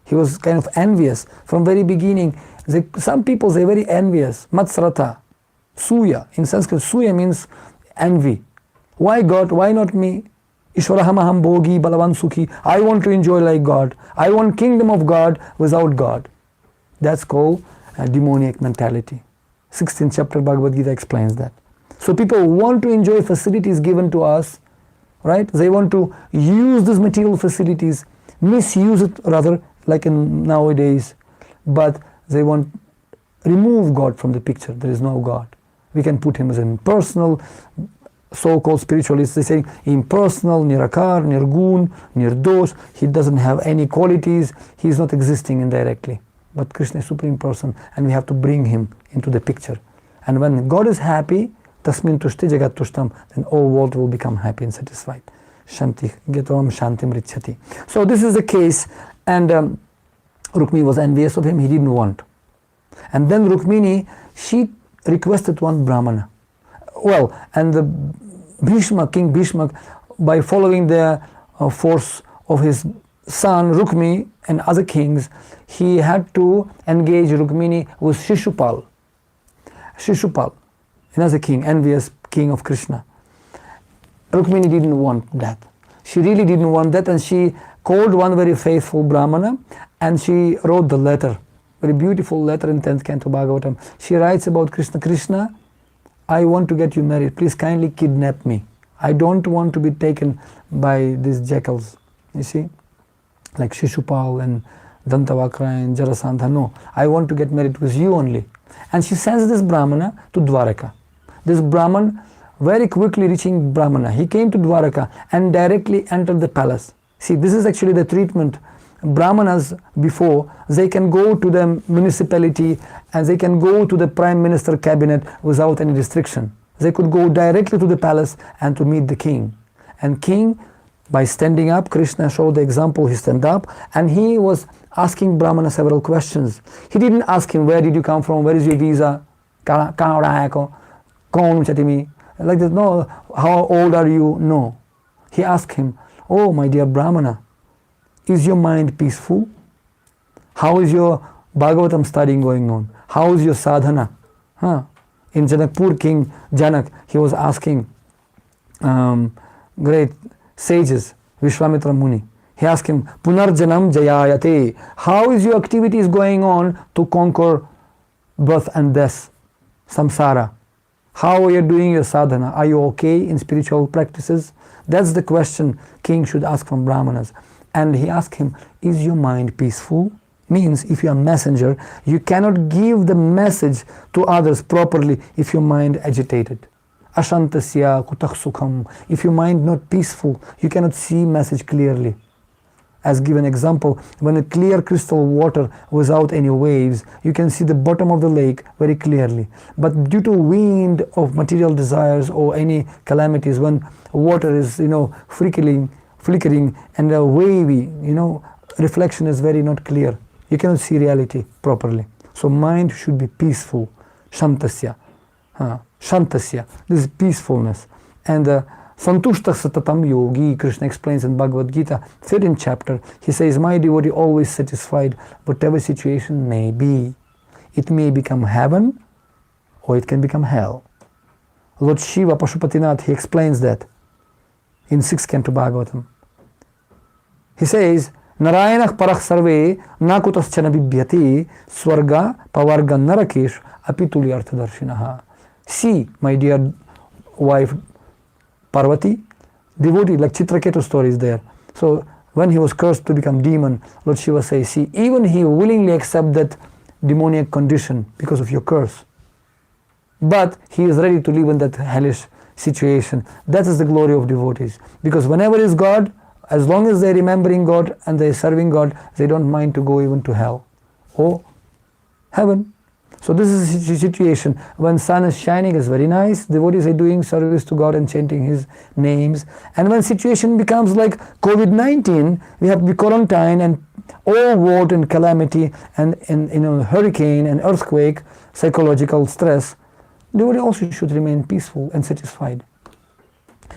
He was kind of envious from very beginning. Some people, they're very envious. Matsrata, Suya. In Sanskrit, Suya means envy. Why God? Why not me? Ishwaraham bhogi balavan sukhi. I want to enjoy like God. I want kingdom of God without God. That's called a demoniac mentality. 16th chapter Bhagavad Gita explains that. So people want to enjoy facilities given to us, right? They want to use these material facilities, misuse it rather, like in nowadays, but they want remove God from the picture. There is no God. We can put him as an impersonal, so-called spiritualists, they say impersonal, nirakar, nirgun, nirdosh. He doesn't have any qualities. He is not existing indirectly. But Krishna is supreme person, and we have to bring him into the picture. And when God is happy, tasmin tushti jagat tushtam, then all world will become happy and satisfied. Shanti getam shantim richati. So this is the case, and Rukmini was envious of him. He didn't want. And then Rukmini, she requested one brahmana. Well, and the King Bhīṣmaka, by following the force of his son Rukmini and other kings, he had to engage Rukmini with Śiśupāla. Śiśupāla, another king, envious king of Krishna. Rukmini didn't want that. She really didn't want that, and she called one very faithful Brahmana, and she wrote the letter, very beautiful letter in 10th Canto Bhagavatam. She writes about Krishna, Krishna, I want to get you married, please kindly kidnap me. I don't want to be taken by these jackals, you see, like Śriyaḥ and Dantavakra and Jarasandha. No, I want to get married with you only. And she sends this Brahmana to Dwaraka. This Brahman, very quickly reaching Brahmana, he came to Dwaraka and directly entered the palace. See, this is actually the treatment. Brahmanas before, they can go to the municipality and they can go to the prime minister cabinet without any restriction. They could go directly to the palace and to meet the king. And king, by standing up, Krishna showed the example, he stand up and he was asking Brahmana several questions. He didn't ask him, where did you come from, where is your visa, like this, no, how old are you, no. He asked him, oh my dear Brahmana, is your mind peaceful? How is your Bhagavatam studying going on? How is your sadhana? In Janakpur, King Janak, he was asking great sages, Vishwamitra Muni. He asked him, Punarjanam Jayayate, how is your activities going on to conquer birth and death, samsara? How are you doing your sadhana? Are you okay in spiritual practices? That's the question king should ask from Brahmanas. And he asked him, is your mind peaceful? Means if you are a messenger, you cannot give the message to others properly if your mind agitated. Ashantasya kutah sukham. If your mind not peaceful, you cannot see message clearly. As given example, when a clear crystal water without any waves, you can see the bottom of the lake very clearly. But due to wind of material desires or any calamities, when water is, flickering and the wavy, reflection is very not clear. You cannot see reality properly. So mind should be peaceful. Shantasya. Shantasya. This is peacefulness. And Santushtah satatam yogi, Krishna explains in Bhagavad Gita, 13th chapter. He says, my devotee always satisfied whatever situation may be. It may become heaven or it can become hell. Lord Shiva Pashupatinath, he explains that in 6th Canto Bhagavatam. He says, Narayanah parach sarve nakutascha bibhyati swarga pavarga narakesh apituli arthadarshinaha. See, my dear wife Parvati, devotee, like Chitraketu story is there. So when he was cursed to become demon, Lord Shiva says, see, even he willingly accept that demoniac condition because of your curse. But he is ready to live in that hellish situation. That is the glory of devotees. Because whenever is God, as long as they are remembering God and they are serving God, they don't mind to go even to hell or heaven. So this is a situation when sun is shining, is very nice, devotees are doing service to God and chanting His names. And when situation becomes like COVID-19, we have to be quarantined and all war and calamity and hurricane and earthquake, psychological stress, devotee also should remain peaceful and satisfied.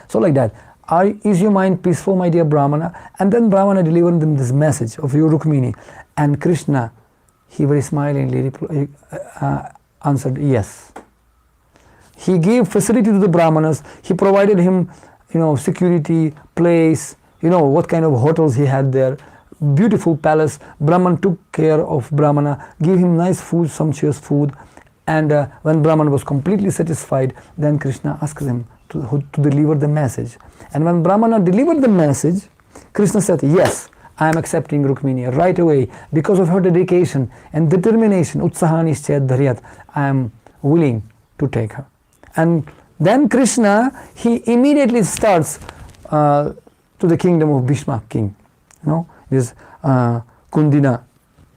So like that. Is your mind peaceful, my dear Brahmana? And then Brahmana delivered them this message of your Rukmini. And Krishna, he very smilingly answered yes. He gave facility to the Brahmanas. He provided him, security, place, what kind of hotels he had there. Beautiful palace. Brahman took care of Brahmana, gave him nice food, sumptuous food. And when Brahman was completely satisfied, then Krishna asked him to deliver the message. And when Brahmana delivered the message, Krishna said, yes, I am accepting Rukmini right away. Because of her dedication and determination, utsahanischa dharyat, I am willing to take her. And then Krishna, he immediately starts to the kingdom of Bhīṣmaka king, this Kundina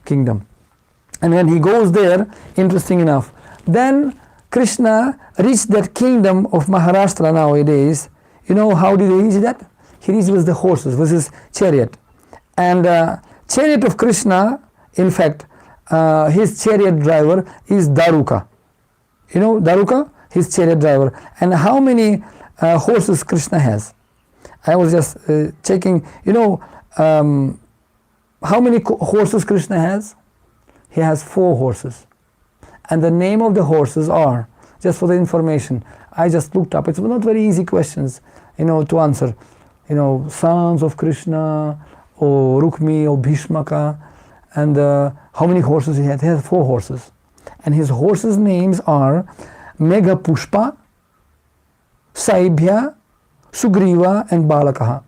kingdom. And when he goes there, interesting enough, then Krishna reached that kingdom of Maharashtra nowadays. How did he reach that? He reached with the horses, with his chariot. And chariot of Krishna, in fact, his chariot driver is Daruka. Daruka, his chariot driver. And how many horses Krishna has? I was just checking, how many horses Krishna has? He has 4 horses. And the name of the horses are, just for the information, I just looked up. It's not very easy questions, to answer. Sons of Krishna, or Rukmini or Bhīṣmaka. And how many horses he had? He had 4 horses. And his horses' names are Megha-puṣpa, Saibhya, Sugriva and Balakaha.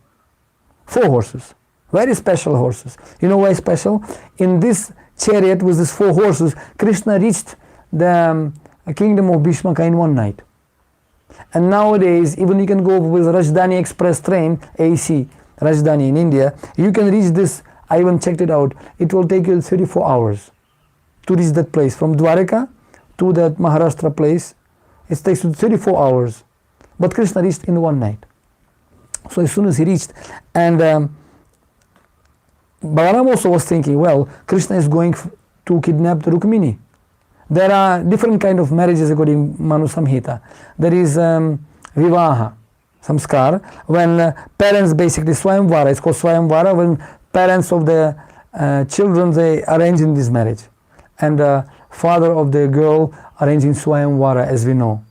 4 horses. Very special horses. You know why special? In this chariot with these 4 horses, Krishna reached the kingdom of Bhīṣmaka in one night. And nowadays, even you can go with Rajdhani Express train, AC, Rajdhani in India, you can reach this. I even checked it out. It will take you 34 hours to reach that place. From Dwaraka to that Maharashtra place, it takes you 34 hours. But Krishna reached in one night. So as soon as he reached, and Balaram also was thinking, well, Krishna is going to kidnap the Rukmini. There are different kind of marriages according to Manu Samhita. There is Vivaha, Samskar, when parents basically Swayamvara, it's called Swayamvara, when parents of the children, they arrange in this marriage. And father of the girl arranging Swayamvara, as we know,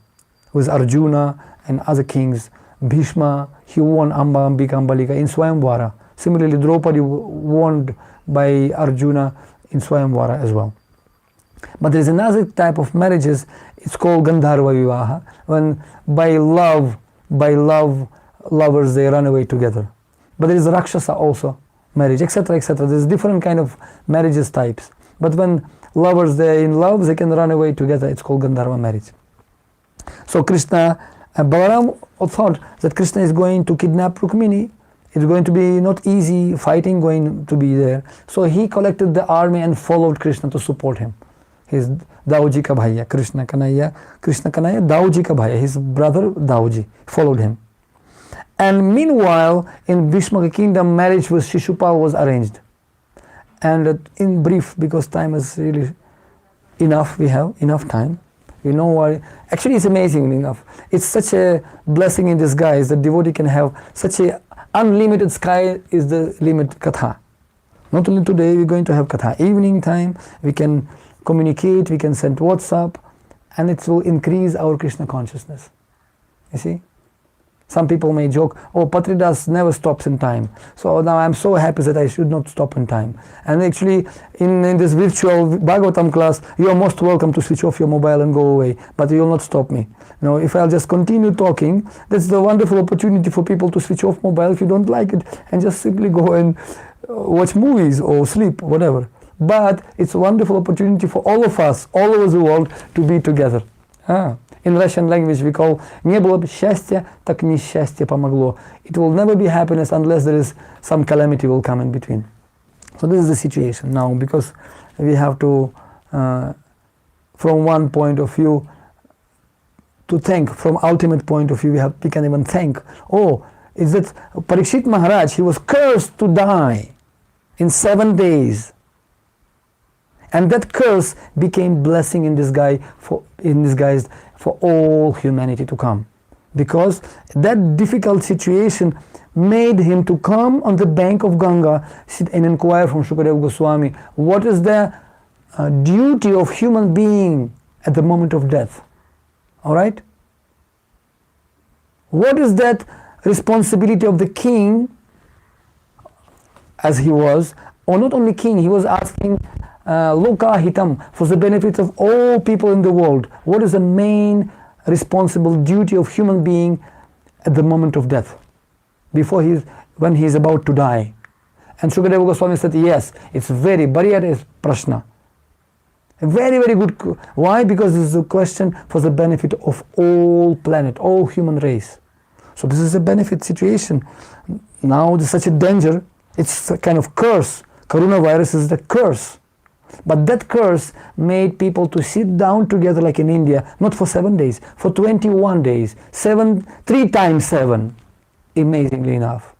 with Arjuna and other kings. Bhishma, he won Amba, Ambika, Ambalika in Swayamvara. Similarly, Draupadi won by Arjuna in Swayamvara as well. But there is another type of marriages, it's called gāndharva-vṛttyā, when by love, lovers, they run away together. But there is Rakshasa also, marriage, etc., etc. There's different kind of marriages types. But when lovers, they're in love, they can run away together. It's called Gandharva marriage. So Krishna, Balaram thought that Krishna is going to kidnap Rukmini. It's going to be not easy, fighting going to be there. So he collected the army and followed Krishna to support him. His Dauji ka bhaiya, Krishna-kanyayā, Dauji ka bhaiya, his brother Dauji followed him. And meanwhile, in Bhīṣmaka kingdom, marriage with Śriyaḥ was arranged. And in brief, because time is really enough, we have enough time. You know what? Actually, it's amazing enough. It's such a blessing in disguise that devotee can have such a unlimited sky is the limit katha. Not only today, we're going to have katha. Evening time, we can communicate, we can send WhatsApp, and it will increase our Krishna consciousness. You see? Some people may joke, oh, Patri das never stops in time. So now I'm so happy that I should not stop in time. And actually, in this virtual Bhagavatam class, you are most welcome to switch off your mobile and go away. But you will not stop me. You know, if I'll just continue talking, that's the wonderful opportunity for people to switch off mobile if you don't like it, and just simply go and watch movies or sleep, whatever. But it's a wonderful opportunity for all of us, all over the world, to be together. In Russian language we call «Не было бы счастья, так несчастье помогло». It will never be happiness unless there is some calamity will come in between. So this is the situation now, because we have to, from one point of view, to thank, from ultimate point of view, we can even thank. Oh, is that Parikshit Maharaj, he was cursed to die in 7 days. And that curse became blessing in disguise for all humanity to come. Because that difficult situation made him to come on the bank of Ganga, sit and inquire from Shukadeva Goswami, what is the duty of human being at the moment of death? All right? What is that responsibility of the king, as he was, or not only king, he was asking Lokahitam, for the benefit of all people in the world. What is the main responsible duty of human being at the moment of death, when he is about to die? And Shukadeva Goswami said, yes, it's very Bariyare Prashna. A very, very good. Why? Because this is a question for the benefit of all planet, all human race. So this is a benefit situation. Now there's such a danger. It's a kind of curse. Coronavirus is the curse. But that curse made people to sit down together like in India, not for 7 days, for 21 days, 3 times 7, amazingly enough.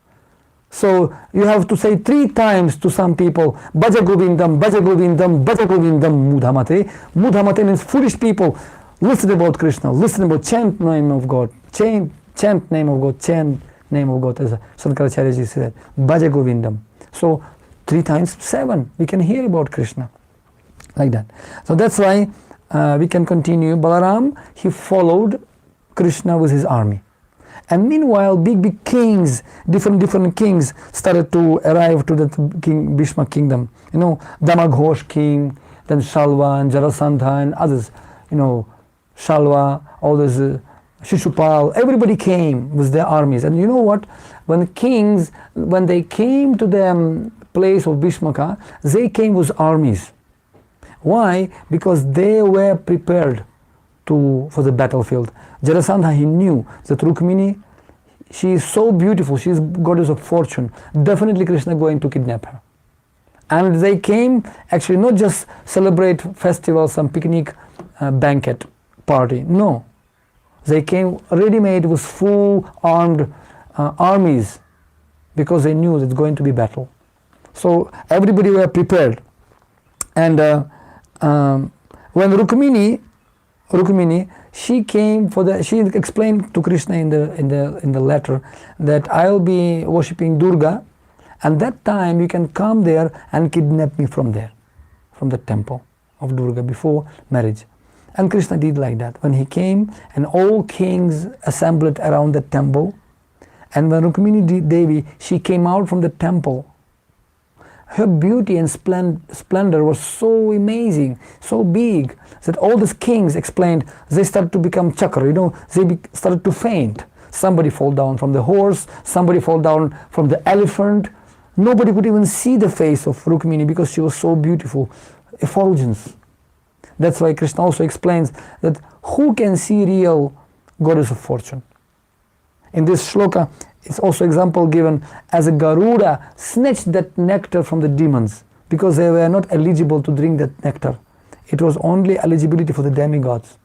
So you have to say 3 times to some people, Bhaja Govindam, Bhaja Govindam, Bhaja Govindam, Mudhamate. Mudhamate means foolish people. Listen about Krishna, listen about, chant name of God, chant name of God, chant name of God, as Shankaracharya ji said, Bhaja Govindam. So 3 times 7, we can hear about Krishna. Like that. So that's why we can continue. Balaram, he followed Krishna with his army. And meanwhile, big kings, different kings started to arrive to the King Bhīṣmaka kingdom. You know, Damaghosh king, then Shalva and Jarasandha and others. You know, Shalva, all those Śiśupāla, everybody came with their armies. And you know what? When kings, when they came to the place of Bhīṣmaka, they came with armies. Why? Because they were prepared for the battlefield. Jarasandha, he knew that Rukmini, she is so beautiful, she is goddess of fortune. Definitely Krishna going to kidnap her. And they came actually not just celebrate festival, some picnic, banquet party. No. They came ready-made with full armed armies, because they knew it's going to be battle. So everybody were prepared. And when Rukmini, she came she explained to Krishna in the letter that I'll be worshipping Durga, and that time you can come there and kidnap me from there, from the temple of Durga before marriage. And Krishna did like that. When he came, and all kings assembled around the temple, and when Rukmini Devi, she came out from the temple, her beauty and splendor was so amazing, so big, that all these kings explained, they started to become chakra, you know, they started to faint. Somebody fall down from the horse, somebody fall down from the elephant. Nobody could even see the face of Rukmini because she was so beautiful, effulgence. That's why Krishna also explains that who can see real goddess of fortune? In this shloka, it's also example given as a Garuḍa snatched that nectar from the demons, because they were not eligible to drink that nectar. It was only eligibility for the demigods.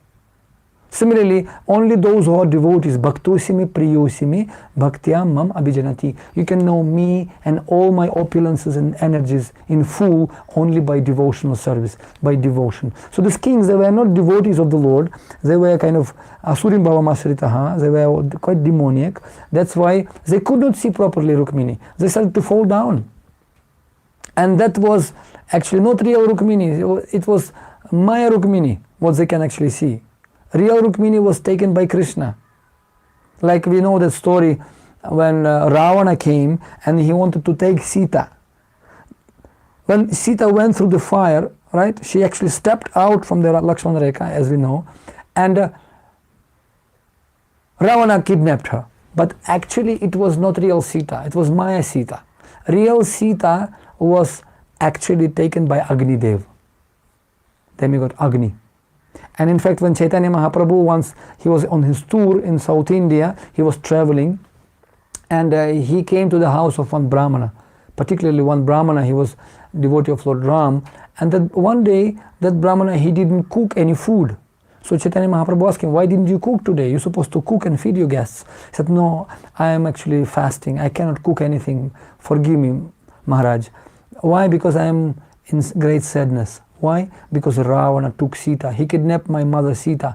Similarly, only those who are devotees, bhaktosimi priyosimi bhaktya mam abhijanati. You can know me and all my opulences and energies in full only by devotional service, by devotion. So these kings, they were not devotees of the Lord. They were kind of asurim bhavamasritaha. They were quite demoniac. That's why they could not see properly Rukmini. They started to fall down. And that was actually not real Rukmini. It was Maya Rukmini, what they can actually see. Real Rukmini was taken by Krishna. Like we know the story when Ravana came and he wanted to take Sita. When Sita went through the fire, right, she actually stepped out from the Lakṣmana Rekha, as we know, and Ravana kidnapped her. But actually it was not real Sita, it was Maya Sita. Real Sita was actually taken by Agni Dev, demigod Agni. And in fact, when Chaitanya Mahaprabhu once, he was on his tour in South India, he was traveling, and he came to the house of one Brahmana, particularly one Brahmana, he was devotee of Lord Ram, and that one day, that Brahmana, he didn't cook any food. So Chaitanya Mahaprabhu asked him, why didn't you cook today? You're supposed to cook and feed your guests. He said, no, I am actually fasting, I cannot cook anything, forgive me, Maharaj. Why? Because I am in great sadness. Why? Because Ravana took Sita. He kidnapped my mother Sita.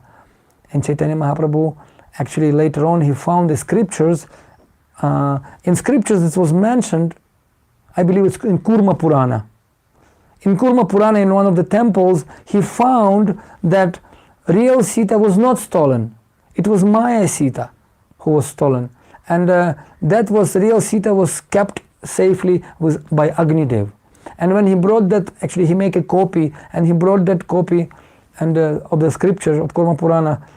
And Chaitanya Mahaprabhu, actually later on, he found the scriptures. In scriptures it was mentioned, I believe it's in Kurma Purana. In Kurma Purana, in one of the temples, he found that real Sita was not stolen. It was Maya Sita who was stolen. And that was, real Sita was kept safely by Agni Dev. And when he brought that, actually he made a copy, and he brought that copy and of the scripture of Kurma Purana,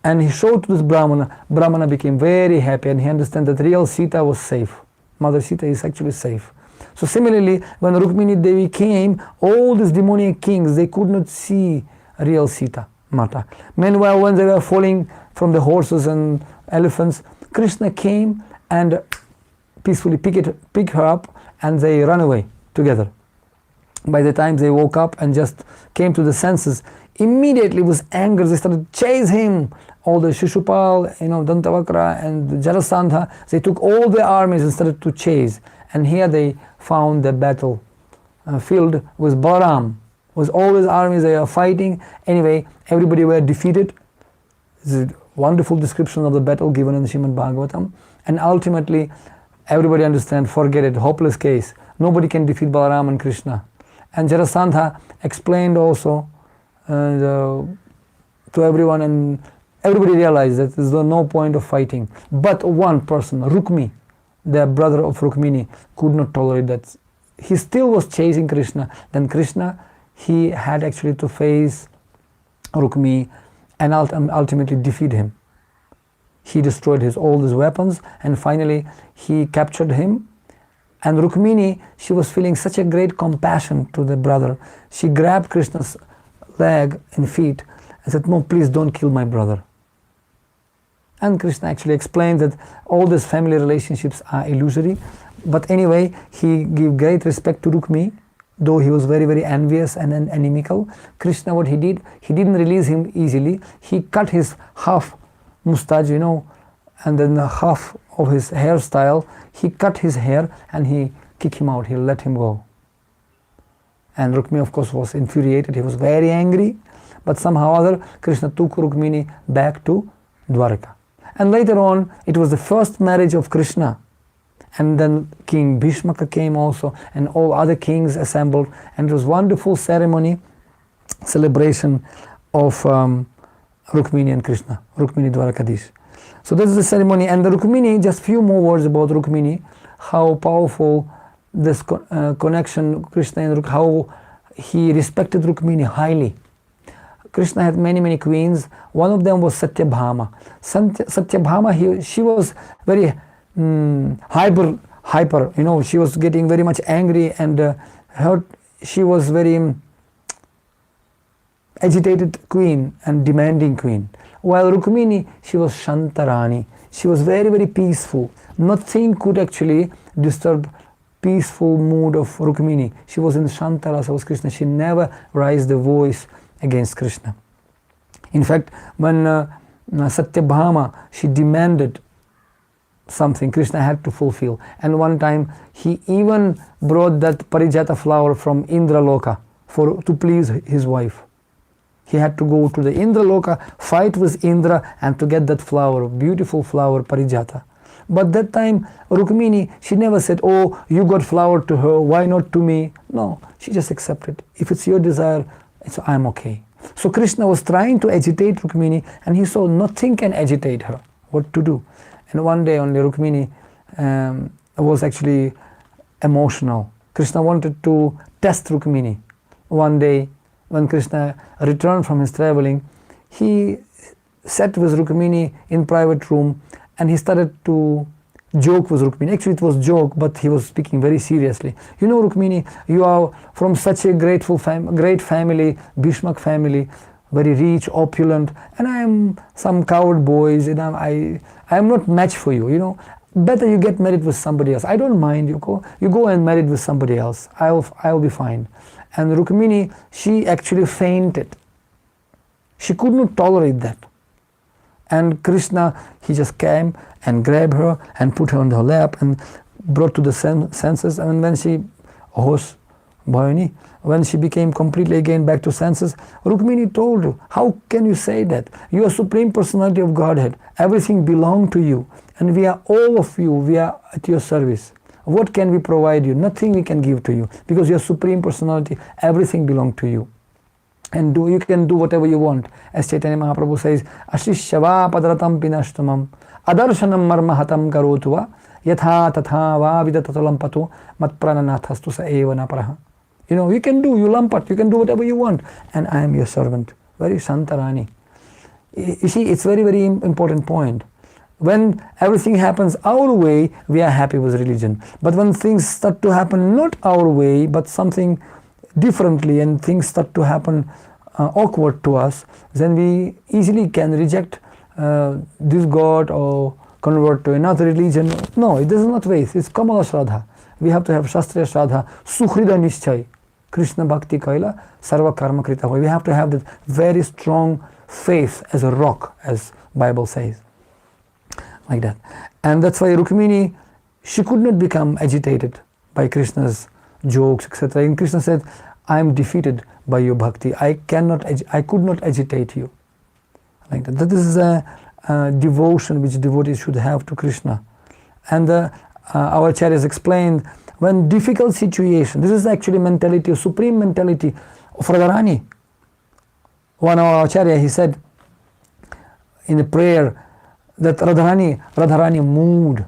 and he showed to this Brahmana. Brahmana became very happy, and he understood that real Sita was safe. Mother Sita is actually safe. So similarly, when Rukmini Devi came, all these demoniac kings, they could not see real Sita Mata. Meanwhile, when they were falling from the horses and elephants, Krishna came and peacefully picked her up, and they ran away together. By the time they woke up and just came to the senses, immediately with anger they started to chase him. All the Śriyaḥ, Dantavakra and Jarasandha, they took all their armies and started to chase. And here they found the battle field with Balaram. With all his armies they are fighting. Anyway, everybody were defeated. This is a wonderful description of the battle given in the Srimad Bhagavatam. And ultimately, everybody understand, forget it, hopeless case. Nobody can defeat Balaram and Krishna. And Jarasandha explained also to everyone, and everybody realized that there's no point of fighting. But one person, Rukmi, the brother of Rukmini, could not tolerate that. He still was chasing Krishna. Then Krishna, he had actually to face Rukmi and ultimately defeat him. He destroyed all his weapons, and finally he captured him. And Rukmini, she was feeling such a great compassion to the brother. She grabbed Krishna's leg and feet and said, "No, please don't kill my brother." And Krishna actually explained that all these family relationships are illusory. But anyway, he gave great respect to Rukmi, though he was very, very envious and inimical. Krishna, what he did, he didn't release him easily. He cut his half mustache, and then the half of his hairstyle. He cut his hair and he kicked him out. He let him go. And Rukmi, of course, was infuriated. He was very angry. But somehow or other, Krishna took Rukmini back to Dwarka. And later on, it was the first marriage of Krishna. And then King Bhīṣmaka came also, and all other kings assembled. And it was wonderful ceremony, celebration of Rukmini and Krishna, Rukmini Dwarakadish. So this is the ceremony. And the Rukmini, just few more words about Rukmini, how powerful this connection, Krishna and how he respected Rukmini highly. Krishna had many, many queens. One of them was Satyabhama. Satyabhama, she was very hyper, she was getting very much angry, and she was very agitated queen and demanding queen. While Rukmini, she was Shantarani. She was very, very peaceful. Nothing could actually disturb peaceful mood of Rukmini. She was in Shantarasa of Krishna. She never raised the voice against Krishna. In fact, when Satyabhama, she demanded something, Krishna had to fulfill. And one time, he even brought that parijata flower from Indraloka to please his wife. He had to go to the Indraloka, fight with Indra, and to get that flower, beautiful flower, parijata. But that time, Rukmini, she never said, "Oh, you got flower to her, why not to me?" No, she just accepted. If it's your desire, I'm okay. So Krishna was trying to agitate Rukmini, and he saw nothing can agitate her. What to do? And one day only Rukmini was actually emotional. Krishna wanted to test Rukmini. One day, when Krishna returned from his traveling, he sat with Rukmini in private room, and he started to joke with Rukmini. Actually, it was joke, but he was speaking very seriously. Rukmini, you are from such a great family, Bhīṣmaka family, very rich, opulent, and I am some coward boys, and I am not match for you. Better you get married with somebody else. I don't mind. You go and married with somebody else. I'll be fine. And Rukmini, she actually fainted. She could not tolerate that. And Krishna, he just came and grabbed her and put her on her lap and brought to the senses. And when she became completely again back to senses, Rukmini told her, "How can you say that? You are Supreme Personality of Godhead. Everything belongs to you. And all of you, we are at your service. What can we provide you? Nothing we can give to you. Because you are Supreme Personality, everything belongs to you. And you can do whatever you want." As Chaitanya Mahaprabhu says, "Ashishyava padratam pinashtamam adarshanam marmahatam karotuva yatha tatha va vidatatalam matprananathastu sa eva naparaha." You can do, you lampat, you can do whatever you want. And I am your servant. Very Shantarani. You see, it's very, very important point. When everything happens our way, we are happy with religion. But when things start to happen not our way, but something differently, and things start to happen awkward to us, then we easily can reject this God or convert to another religion. No, it is not way. It's Kamala Shraddha. We have to have Shastriya Shraddha, Sukhrida Nishchay, Krishna Bhakti Kaila, Sarva Karma Krita. We have to have that very strong faith as a rock, as Bible says. Like that. And that's why Rukmini, she could not become agitated by Krishna's jokes, etc. And Krishna said, "I am defeated by your bhakti. I could not agitate you." Like that. That is a devotion which devotees should have to Krishna. And our acharyas explained, when difficult situation, this is actually mentality, supreme mentality of Radharani. One of our acharya, he said, in a prayer, that Radharani mood,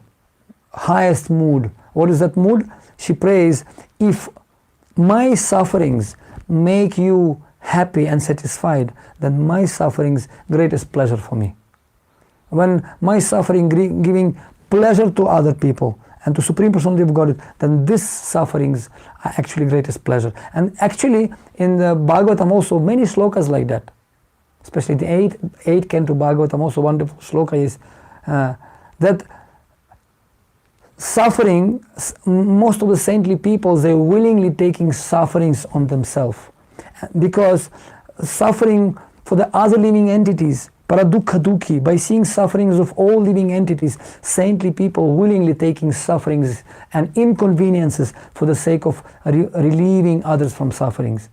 highest mood. What is that mood? She prays, if my sufferings make you happy and satisfied, then my sufferings greatest pleasure for me. When my suffering giving pleasure to other people and to Supreme Personality of Godhead, then these sufferings are actually greatest pleasure. And actually in the Bhagavatam also many shlokas like that. Especially the 8th Canto Bhagavatam, also wonderful shloka is that suffering, most of the saintly people, they willingly taking sufferings on themselves. Because suffering for the other living entities, paradukha dukhi, by seeing sufferings of all living entities, saintly people willingly taking sufferings and inconveniences for the sake of relieving others from sufferings.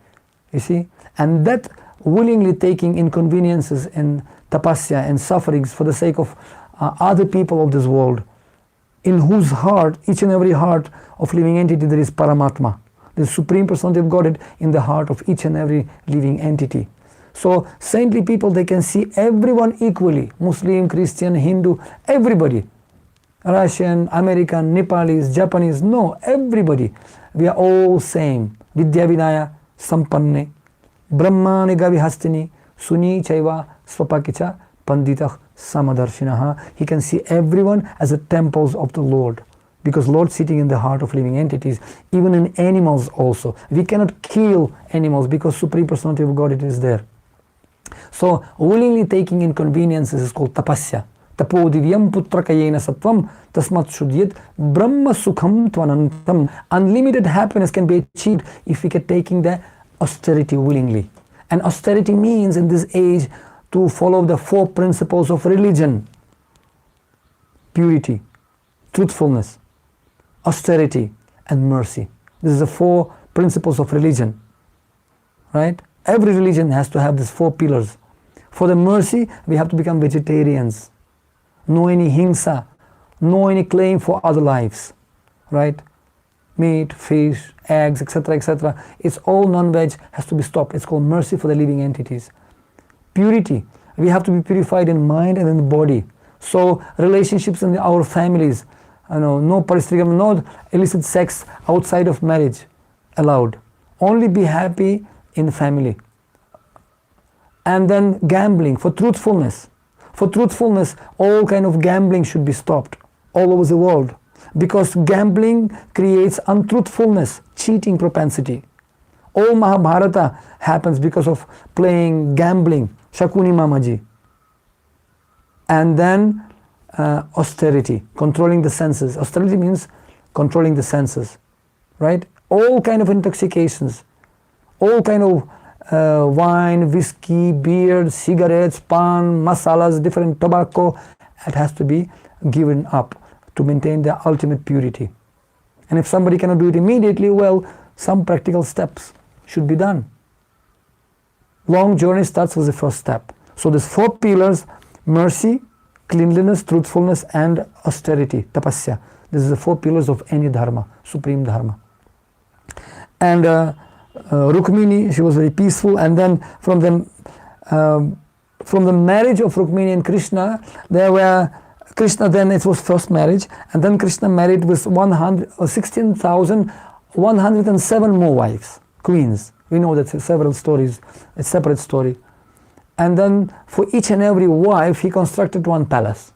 You see? And that willingly taking inconveniences and tapasya and sufferings for the sake of other people of this world, in whose heart, each and every heart of living entity, there is Paramatma, the Supreme Personality of Godhead in the heart of each and every living entity. So saintly people, they can see everyone equally, Muslim, Christian, Hindu, everybody, Russian, American, Nepalese, Japanese, no, everybody. We are all same. Vidya Vinaya Sampanne, Brahmane Gavihastini, Suni Chaiva Svapakicha, Panditah Samadarshinaha. He can see everyone as the temples of the Lord, because Lord sitting in the heart of living entities, even in animals also. We cannot kill animals because Supreme Personality of Godhead is there. So willingly taking inconveniences is called tapasya. Tapo divyam putrakayena sattvam tasmat shudyat brahma sukham tvanantam. Unlimited happiness can be achieved if we get taking the austerity willingly. And austerity means in this age to follow the 4 principles of religion: purity, truthfulness, austerity, and mercy. This is the 4 principles of religion, right? Every religion has to have these 4 pillars. For the mercy, we have to become vegetarians. No any hingsa, no any claim for other lives, right? Meat, fish, eggs, etc., etc. It's all non-veg, has to be stopped. It's called mercy for the living entities. Purity, we have to be purified in mind and in body. So relationships in our families, no paristrigam, no illicit sex outside of marriage allowed. Only be happy in family. And then gambling, for truthfulness. For truthfulness, all kind of gambling should be stopped all over the world, because gambling creates untruthfulness, cheating propensity. All Mahabharata happens because of playing gambling, Shakuni Mamaji. And then austerity, controlling the senses. Austerity means controlling the senses, right? All kind of intoxications, all kind of wine, whiskey, beer, cigarettes, pan, masalas, different tobacco, it has to be given up to maintain the ultimate purity. And if somebody cannot do it immediately, well, some practical steps should be done. Long journey starts with the first step. So these 4 pillars: mercy, cleanliness, truthfulness, and austerity, tapasya. This is the 4 pillars of any dharma, supreme dharma. And Rukmini, she was very peaceful, and then from the marriage of Rukmini and Krishna, there were Krishna, then it was first marriage, and then Krishna married with 16,107 more wives, queens. We know that several stories, a separate story. And then for each and every wife, he constructed 1 palace.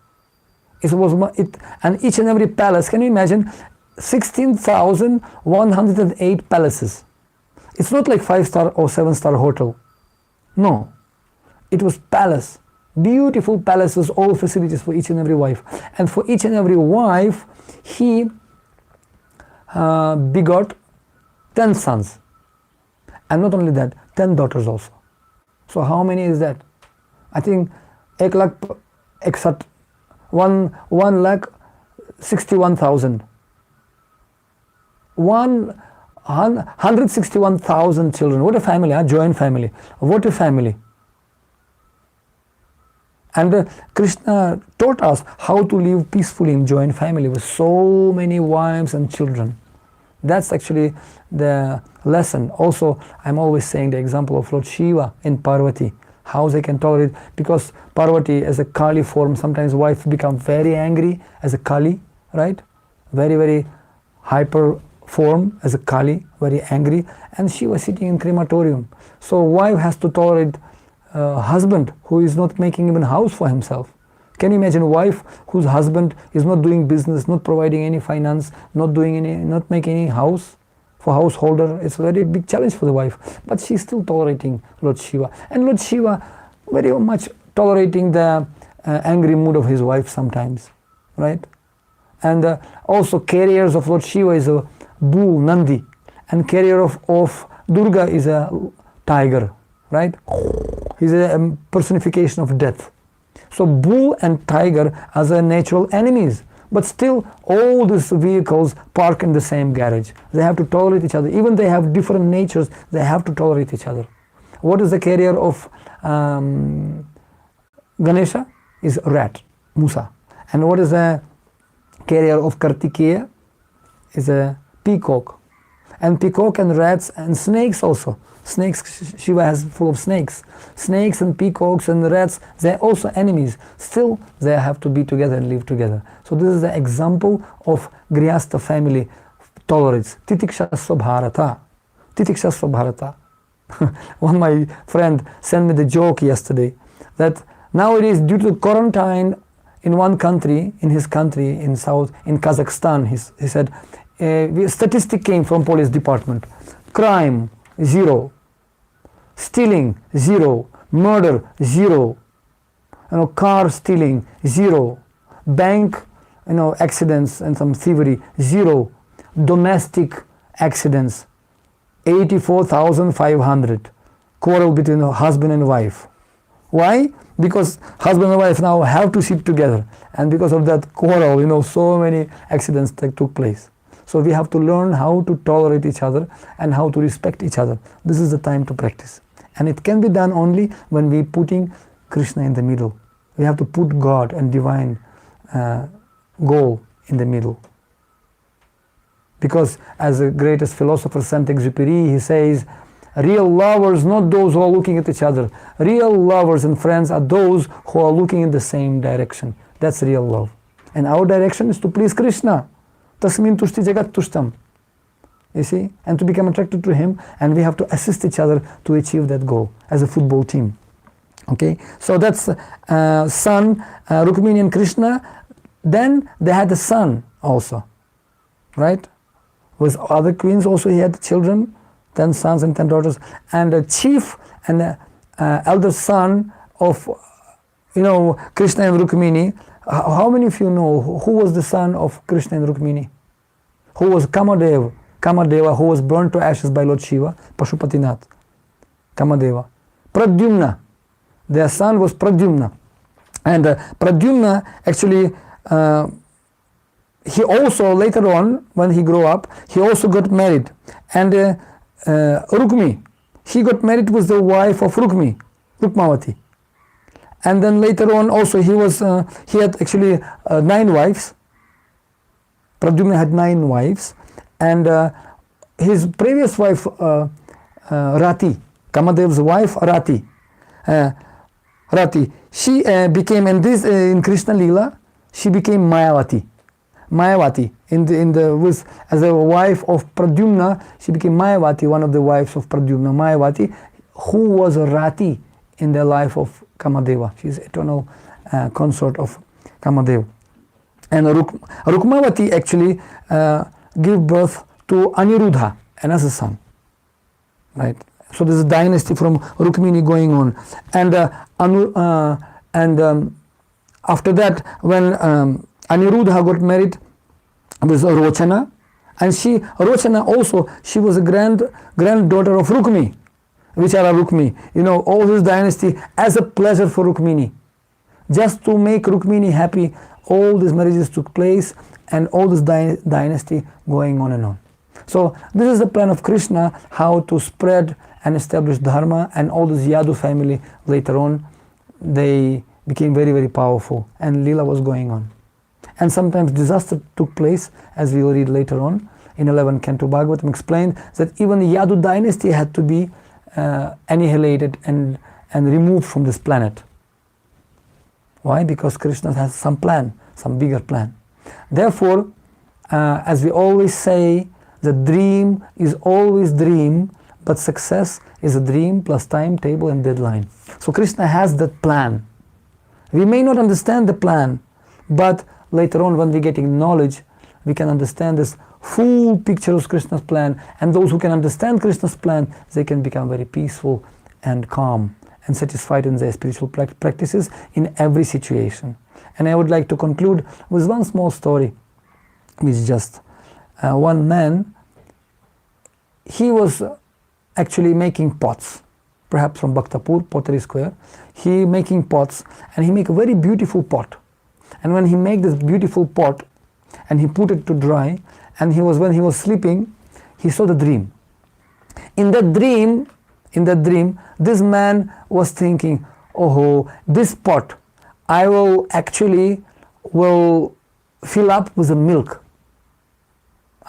And each and every palace, can you imagine, 16,108 palaces. It's not like 5-star or 7-star hotel. No, it was palace, beautiful palaces, all facilities for each and every wife. And for each and every wife, he begot 10 sons. And not only that, 10 daughters also. So how many is that? I think 1,61,000. 161,000 children. What a family, huh? Joint family. What a family. And Krishna taught us how to live peacefully in joint family with so many wives and children. That's actually the lesson. Also, I'm always saying the example of Lord Shiva and Parvati. How they can tolerate? Because Parvati as a Kali form, sometimes wife become very angry as a Kali, right? Very, very hyper form as a Kali, very angry, and she was sitting in crematorium. So wife has to tolerate husband who is not making even house for himself. Can you imagine a wife whose husband is not doing business, not providing any finance, not making any house for householder? It's a very big challenge for the wife, but she's still tolerating Lord Shiva, and Lord Shiva very much tolerating the angry mood of his wife sometimes, right? And also carriers of Lord Shiva is a bull, Nandi, and carrier of Durga is a tiger, right? He's a personification of death. So bull and tiger are the natural enemies, but still all these vehicles park in the same garage. They have to tolerate each other. Even they have different natures, they have to tolerate each other. What is the carrier of Ganesha? Is rat, Musa. And what is the carrier of Kartikeya? Is a peacock. And peacock and rats and snakes also. Snakes, Shiva has full of snakes. Snakes and peacocks and rats, they're also enemies. Still, they have to be together and live together. So this is the example of Grihastha family tolerance. Titiksha sva-bhārata. Titiksha sva-bhārata. One my friend sent me the joke yesterday that nowadays due to quarantine in one country, in his country, in South, in Kazakhstan, he said, statistic came from police department. Crime, 0. Stealing, 0. Murder, 0. Car stealing, 0. Bank, accidents and some thievery, 0. Domestic accidents, 84,500. Quarrel between husband and wife. Why? Because husband and wife now have to sit together, and because of that quarrel, so many accidents that took place. So we have to learn how to tolerate each other and how to respect each other. This is the time to practice. And it can be done only when we putting Krishna in the middle. We have to put God and divine goal in the middle. Because as the greatest philosopher Saint-Exupéry, he says, real lovers, not those who are looking at each other. Real lovers and friends are those who are looking in the same direction. That's real love. And our direction is to please Krishna. Tasmin tushti jagat tushtam. You see? And to become attracted to him, and we have to assist each other to achieve that goal as a football team. Okay? So that's son, Rukmini and Krishna. Then they had a son also. Right? With other queens also he had children, 10 sons and 10 daughters. And the chief and elder son of, Krishna and Rukmini. How many of you know who was the son of Krishna and Rukmini? Who was Kamadeva, who was burned to ashes by Lord Shiva? Pashupatinath. Kamadeva. Pradyumna. Their son was Pradyumna. And Pradyumna actually, he also later on, when he grew up, he also got married. And Rukmi, he got married with the wife of Rukmavati. And then later on also he had actually 9 wives. Pradyumna had 9 wives. And his previous wife, Rati, Kamadeva's wife, Rati, she became, in Krishna Lila, she became Mayavati. As a wife of Pradyumna, she became Mayavati, one of the wives of Pradyumna, Mayavati, who was Rati in the life of Kamadeva. She is eternal consort of Kamadeva. And Rukmavati actually gave birth to Aniruddha, another son. Right? So there's a dynasty from Rukmini going on. And after that, when Aniruddha got married with Rochana, and Rochana also, she was a granddaughter of Rukmi, Vichara Rukmi. All this dynasty as a pleasure for Rukmini. Just to make Rukmini happy, all these marriages took place and all this dynasty going on and on. So this is the plan of Krishna, how to spread and establish dharma, and all this Yadu family later on, they became very, very powerful, and Leela was going on. And sometimes disaster took place, as we will read later on. In 11th Canto Bhagavatam explained that even the Yadu dynasty had to be annihilated and and removed from this planet. Why? Because Krishna has some plan, some bigger plan. Therefore, as we always say, the dream is always dream, but success is a dream plus timetable and deadline. So Krishna has that plan. We may not understand the plan, but later on when we getting knowledge, we can understand this full picture of Krishna's plan, and those who can understand Krishna's plan, they can become very peaceful and calm and satisfied in their spiritual practices in every situation. And I would like to conclude with one small story, which is just one man, he was actually making pots, perhaps from Bhaktapur, Pottery Square. He making pots, and he make a very beautiful pot. And when he make this beautiful pot, and he put it to dry, and when he was sleeping, he saw the dream. In that dream, this man was thinking, oh, this pot, I will fill up with the milk.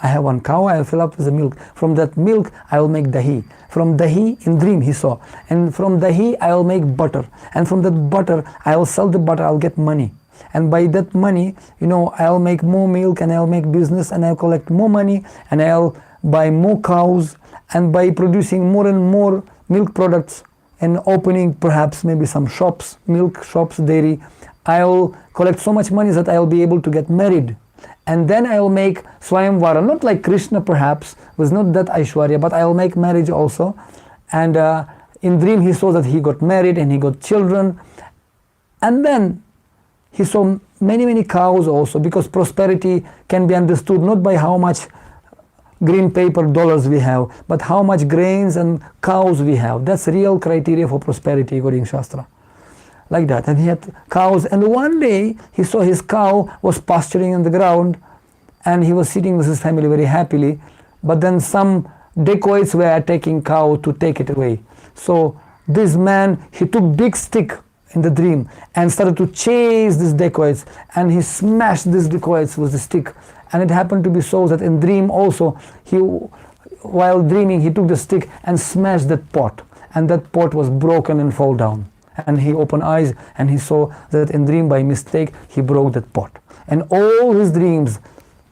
I have one cow, I will fill up with the milk. From that milk, I will make dahi. From dahi, in dream he saw. And from dahi, I will make butter. And from that butter, I will sell the butter, I will get money. And by that money, I'll make more milk, and I'll make business, and I'll collect more money, and I'll buy more cows, and by producing more and more milk products and opening perhaps maybe some shops, milk shops, dairy, I'll collect so much money that I'll be able to get married. And then I'll make Swayamvara, not like Krishna perhaps, was not that Aishwarya, but I'll make marriage also. And in dream he saw that he got married and he got children. And then he saw many cows also, because prosperity can be understood not by how much green paper dollars we have, but how much grains and cows we have. That's real criteria for prosperity according to Shastra. Like that. And he had cows, and one day he saw his cow was pasturing on the ground, and he was sitting with his family very happily, but then some dacoits were attacking cow to take it away. So this man, he took big stick in the dream and started to chase these dacoits, and he smashed these dacoits with the stick. And it happened to be so that in dream also, while dreaming, he took the stick and smashed that pot, and that pot was broken and fall down. And he opened eyes and he saw that in dream by mistake he broke that pot, and all his dreams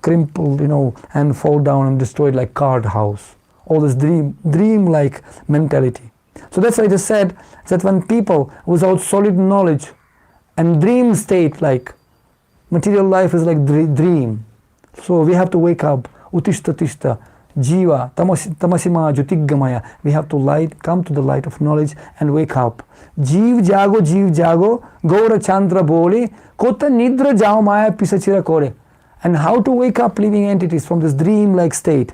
crumpled, and fall down and destroyed like card house. All this dream-like mentality. So that's why it is said that when people without solid knowledge and dream state, like material life is like dream. So we have to wake up. Utishta tishta, jiva, tamasima jyotiggamaya. We have to come to the light of knowledge and wake up. Jeev jago, gaura chandra bole, kota nidra jao maya pisachira kore. And how to wake up living entities from this dream-like state.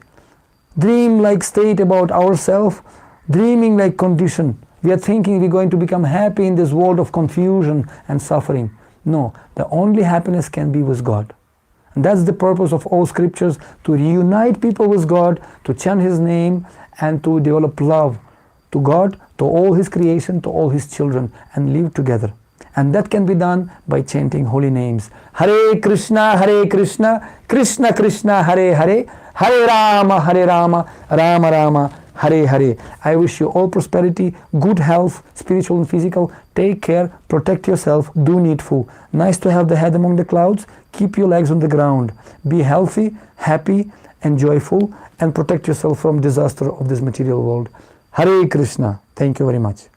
Dream-like state about ourselves, dreaming like condition. We are thinking we're going to become happy in this world of confusion and suffering. No, the only happiness can be with God. And that's the purpose of all scriptures, to reunite people with God, to chant His name, and to develop love to God, to all His creation, to all His children, and live together. And that can be done by chanting holy names. Hare Krishna, Krishna Krishna, Hare Hare, Hare Rama, Rama Rama, Hare Hare. I wish you all prosperity, good health, spiritual and physical. Take care, protect yourself, do needful. Nice to have the head among the clouds. Keep your legs on the ground. Be healthy, happy and joyful, and protect yourself from disaster of this material world. Hare Krishna. Thank you very much.